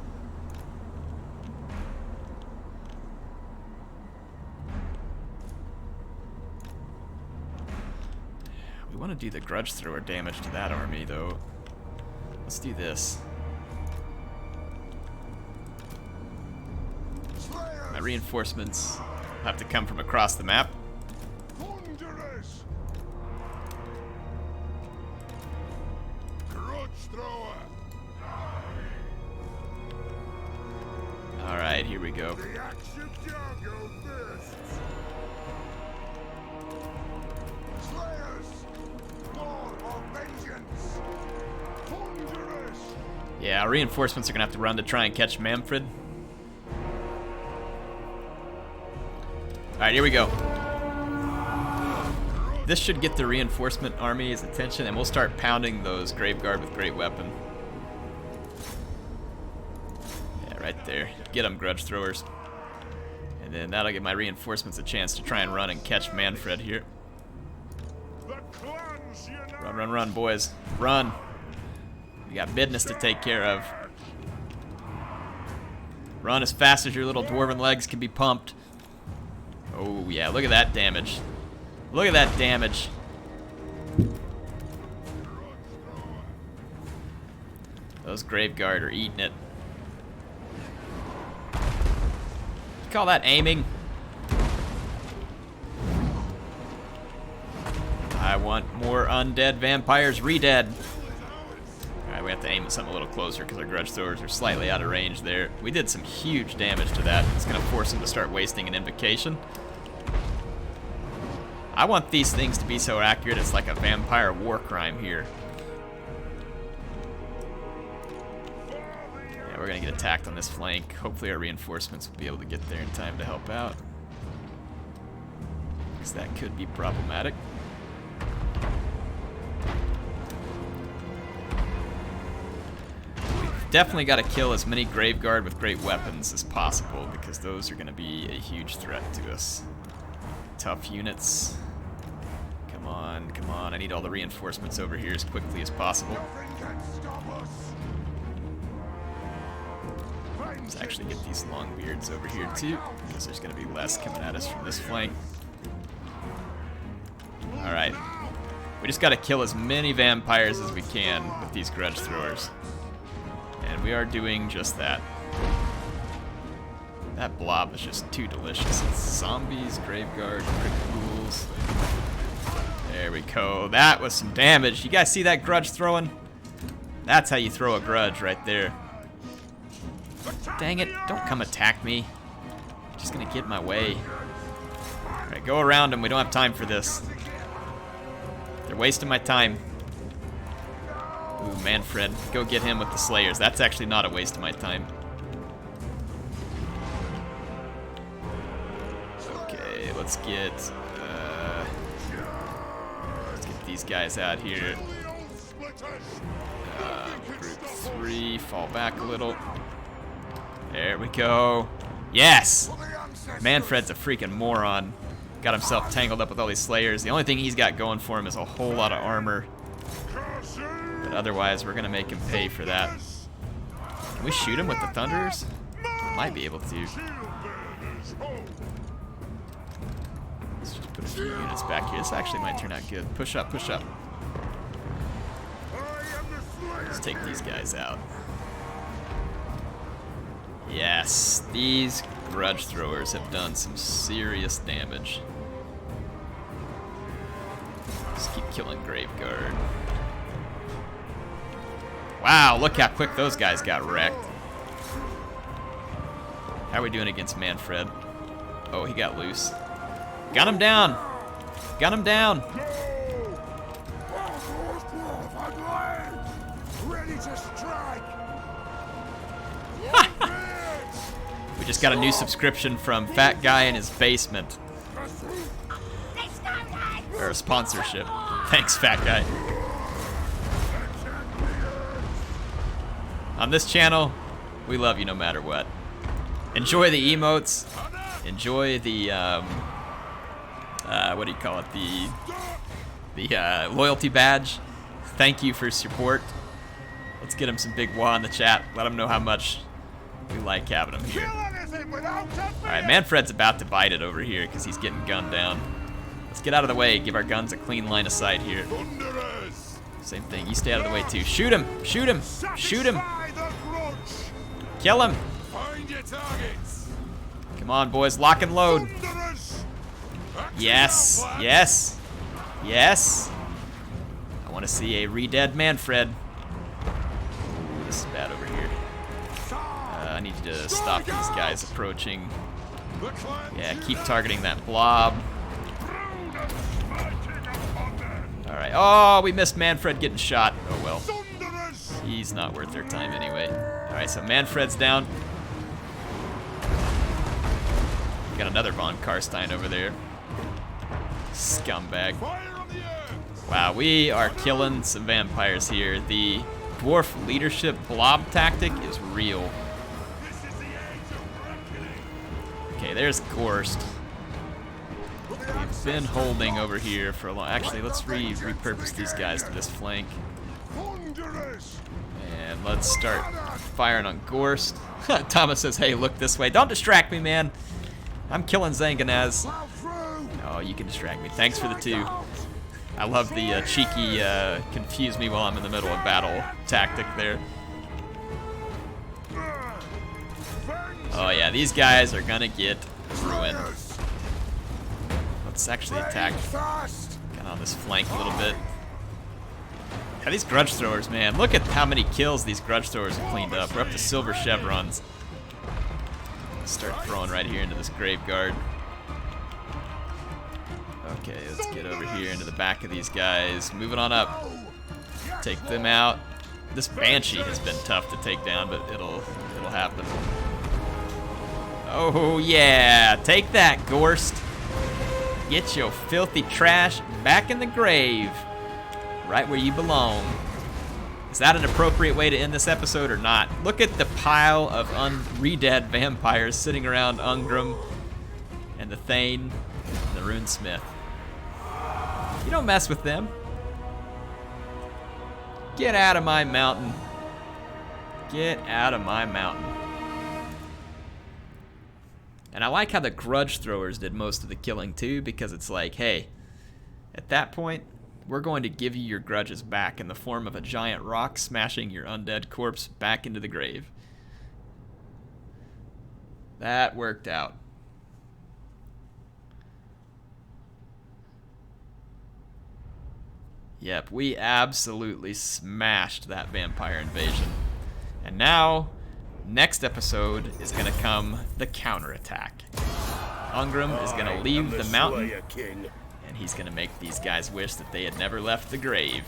We want to do the Grudge Thrower damage to that army, though. Let's do this. My reinforcements have to come from across the map. Alright, here we go. Yeah, our reinforcements are gonna have to run to try and catch Manfred. Alright, here we go. This should get the reinforcement army's attention, and we'll start pounding those Graveguard with great weapon. Yeah, right there. Get them, Grudge Throwers. And then that'll give my reinforcements a chance to try and run and catch Manfred here. Run, run, run, boys. Run. We got business to take care of. Run as fast as your little dwarven legs can be pumped. Oh, yeah, look at that damage. Look at that damage. Those Graveguard are eating it. You call that aiming? I want more undead vampires re-dead. Alright, we have to aim at something a little closer because our Grudge Throwers are slightly out of range there. We did some huge damage to that. It's going to force them to start wasting an invocation. I want these things to be so accurate it's like a vampire war crime here. Yeah, we're gonna get attacked on this flank. Hopefully our reinforcements will be able to get there in time to help out, because that could be problematic. We've definitely got to kill as many Graveguard with great weapons as possible, because those are gonna be a huge threat to us. Tough units. Come on, come on. I need all the reinforcements over here as quickly as possible. Let's actually get these long beards over here too, because there's going to be less coming at us from this flank. Alright. We just got to kill as many vampires as we can with these Grudge Throwers. And we are doing just that. That blob is just too delicious. It's zombies, Graveguard, crick ghouls. There we go. That was some damage. You guys see that grudge throwing? That's how you throw a grudge right there. Dang it. Don't come attack me. Just gonna get in my way. Alright, go around them. We don't have time for this. They're wasting my time. Ooh, Manfred. Go get him with the Slayers. That's actually not a waste of my time. Okay, let's get these guys out here. Group 3, fall back a little. There we go. Yes! Manfred's a freaking moron. Got himself tangled up with all these Slayers. The only thing he's got going for him is a whole lot of armor. But otherwise, we're gonna make him pay for that. Can we shoot him with the Thunderers? Might be able to. Let's just put a few units back here. This actually might turn out good. Push up, push up. Let's take these guys out. Yes, these grudge throwers have done some serious damage. Just keep killing Graveguard. Wow, look how quick those guys got wrecked. How are we doing against Manfred? Oh, he got loose. Gun him down! Gun him down! Ready to strike. We just got a new subscription from Fat Guy in his basement. Or a sponsorship. Thanks, Fat Guy. On this channel, we love you no matter what. Enjoy the emotes. Enjoy the, what do you call it? The loyalty badge. Thank you for support. Let's get him some big wah in the chat. Let him know how much we like having him here. Alright, Manfred's about to bite it over here because he's getting gunned down. Let's get out of the way. Give our guns a clean line of sight here. Same thing. You stay out of the way too. Shoot him! Shoot him! Shoot him! Kill him! Come on, boys. Lock and load. Yes! Yes! Yes! I want to see a re-dead Manfred. Ooh, this is bad over here. I need to stop these guys approaching. Yeah, keep targeting that blob. Alright. Oh, we missed Manfred getting shot. Oh well. He's not worth their time anyway. Alright, so Manfred's down. We got another von Karstein over there. Scumbag. Wow, we are killing some vampires here. The dwarf leadership blob tactic is real. Okay, there's Gorst. We've been holding over here for a long. Actually, let's repurpose these guys to this flank. And let's start firing on Gorst. Thomas says, hey, look this way. Don't distract me, man. I'm killing Zanganaz. Oh, you can distract me. Thanks for the 2. I love the cheeky confuse me while I'm in the middle of battle tactic there. Oh yeah, these guys are gonna get ruined. Let's actually attack. Get on this flank a little bit. Yeah, these grudge throwers, man. Look at how many kills these grudge throwers have cleaned up. We're up to silver chevrons. Let's start throwing right here into this Graveguard. Okay, let's get over here into the back of these guys. Moving on up. Take them out. This Banshee has been tough to take down, but it'll happen. Oh yeah, take that, Gorst. Get your filthy trash back in the grave. Right where you belong. Is that an appropriate way to end this episode or not? Look at the pile of re-dead vampires sitting around Ungrim and the Thane and the Runesmith. You don't mess with them. Get out of my mountain. Get out of my mountain. And I like how the grudge throwers did most of the killing too, because it's like, hey, at that point, we're going to give you your grudges back in the form of a giant rock smashing your undead corpse back into the grave. That worked out. Yep, we absolutely smashed that vampire invasion. And now, next episode is gonna come the counterattack. Ungrim is gonna leave the mountain, Slayer King. and he's gonna make these guys wish that they had never left the grave.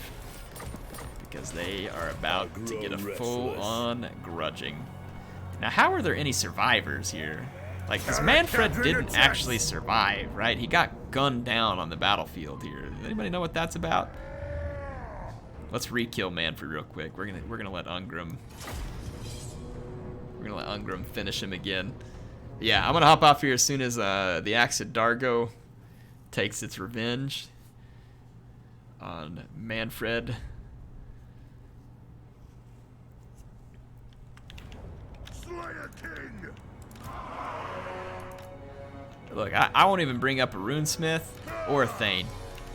Because they are about to get a full-on grudging. Now, how are there any survivors here? Like, because Manfred didn't actually survive, right? He got gunned down on the battlefield here. Does anybody know what that's about? Let's re-kill Manfred real quick. We're gonna let Ungrim finish him again. Yeah, I'm gonna hop off here as soon as the Axe of Dargo takes its revenge on Manfred. Slayer King! Look, I won't even bring up a runesmith or a thane.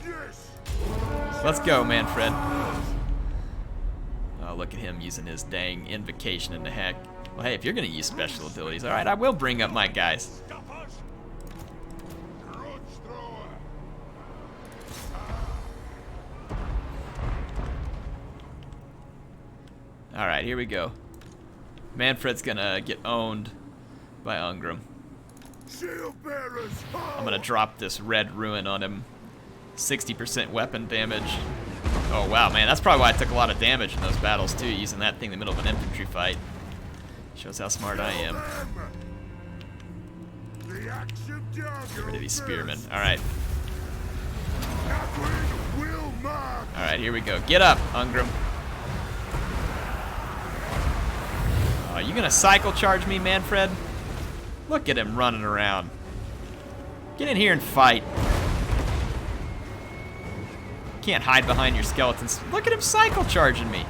Yes! Let's go, Manfred. Oh, look at him using his dang invocation into heck. Well, hey, if you're gonna use special abilities, all right, I will bring up my guys. Grudge thrower! All right, here we go. Manfred's gonna get owned by Ungrim. Shield bearers! I'm gonna drop this red ruin on him. 60% weapon damage. Oh wow, man, that's probably why I took a lot of damage in those battles too, using that thing in the middle of an infantry fight. Shows how smart I am. The axe of Dargo! Get rid of these spearmen. All right, Will mark! all right, here we go. Get up, Ungrim. Oh, you gonna cycle charge me, Manfred? Look at him running around. Get in here and fight. Can't hide behind your skeletons. Look at him cycle charging me.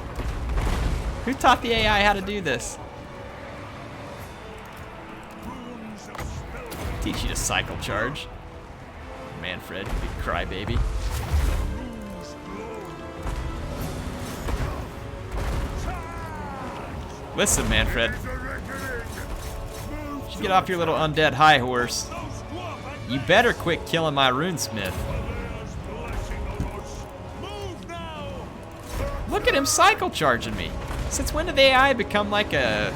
Who taught the AI how to do this? Teach you to cycle charge. Manfred, you big crybaby. Listen, Manfred. You should get off your little undead high horse. You better quit killing my runesmith. Look at him cycle charging me. Since when did the AI become like a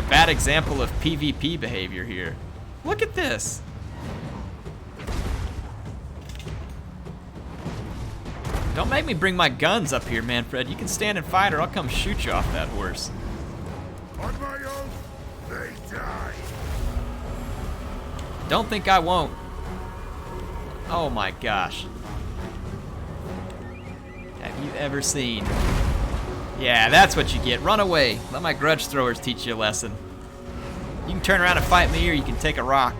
bad example of PvP behavior here? Look at this. Don't make me bring my guns up here, Manfred. You can stand and fight or I'll come shoot you off that horse. On my oath, they die! Don't think I won't. Oh my gosh. Have you ever seen? Yeah, that's what you get. Run away. Let my grudge throwers teach you a lesson. You can turn around and fight me or you can take a rock.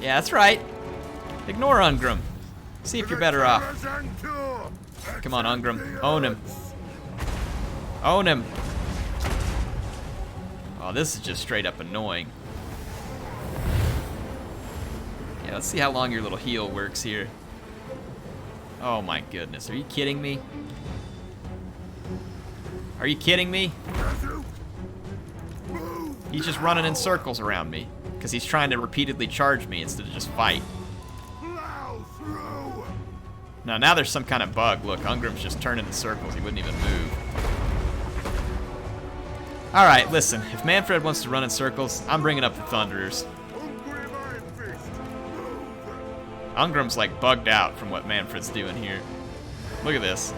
Yeah, that's right. Ignore Ungrim. See if you're better off. Come on, Ungrim. Own him. Own him. Oh, this is just straight up annoying. Yeah, let's see how long your little heal works here. Oh my goodness, are you kidding me? Are you kidding me? He's just running in circles around me because he's trying to repeatedly charge me instead of just fight. Now there's some kind of bug. Look, Ungrim's just turning in circles. He wouldn't even move. All right, listen. If Manfred wants to run in circles, I'm bringing up the Thunderers. Ungrim Ironfist! Ungrim's like bugged out from what Manfred's doing here. Look at this.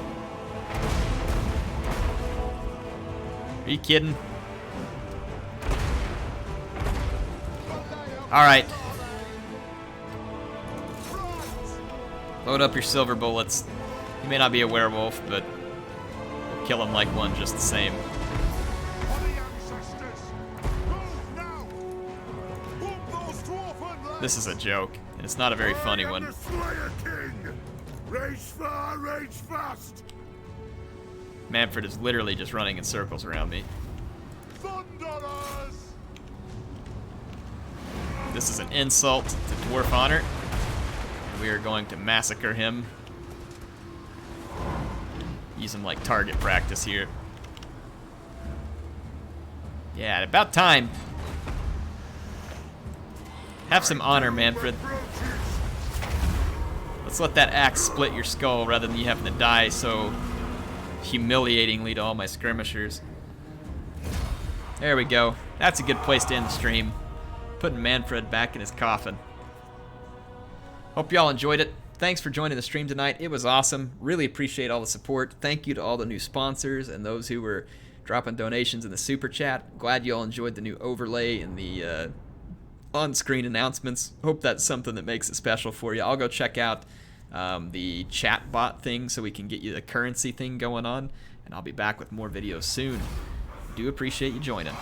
Are you kidding? All right. Load up your silver bullets. You may not be a werewolf, but we'll kill him like one just the same. This is a joke, and it's not a very funny one. The Slayer King! Rage far, rage fast! Manfred is literally just running in circles around me. Thunderers! This is an insult to dwarf honor, and we are going to massacre him. Use him like target practice here. Yeah, about time. Have some honor, Manfred. Let's let that axe split your skull rather than you having to die so humiliatingly to all my skirmishers. There we go. That's a good place to end the stream. Putting Manfred back in his coffin. Hope y'all enjoyed it. Thanks for joining the stream tonight. It was awesome. Really appreciate all the support. Thank you to all the new sponsors and those who were dropping donations in the super chat. Glad you all enjoyed the new overlay and the on-screen announcements. Hope that's something that makes it special for you. I'll go check out the chat bot thing so we can get you the currency thing going on, and I'll be back with more videos soon. Do appreciate you joining.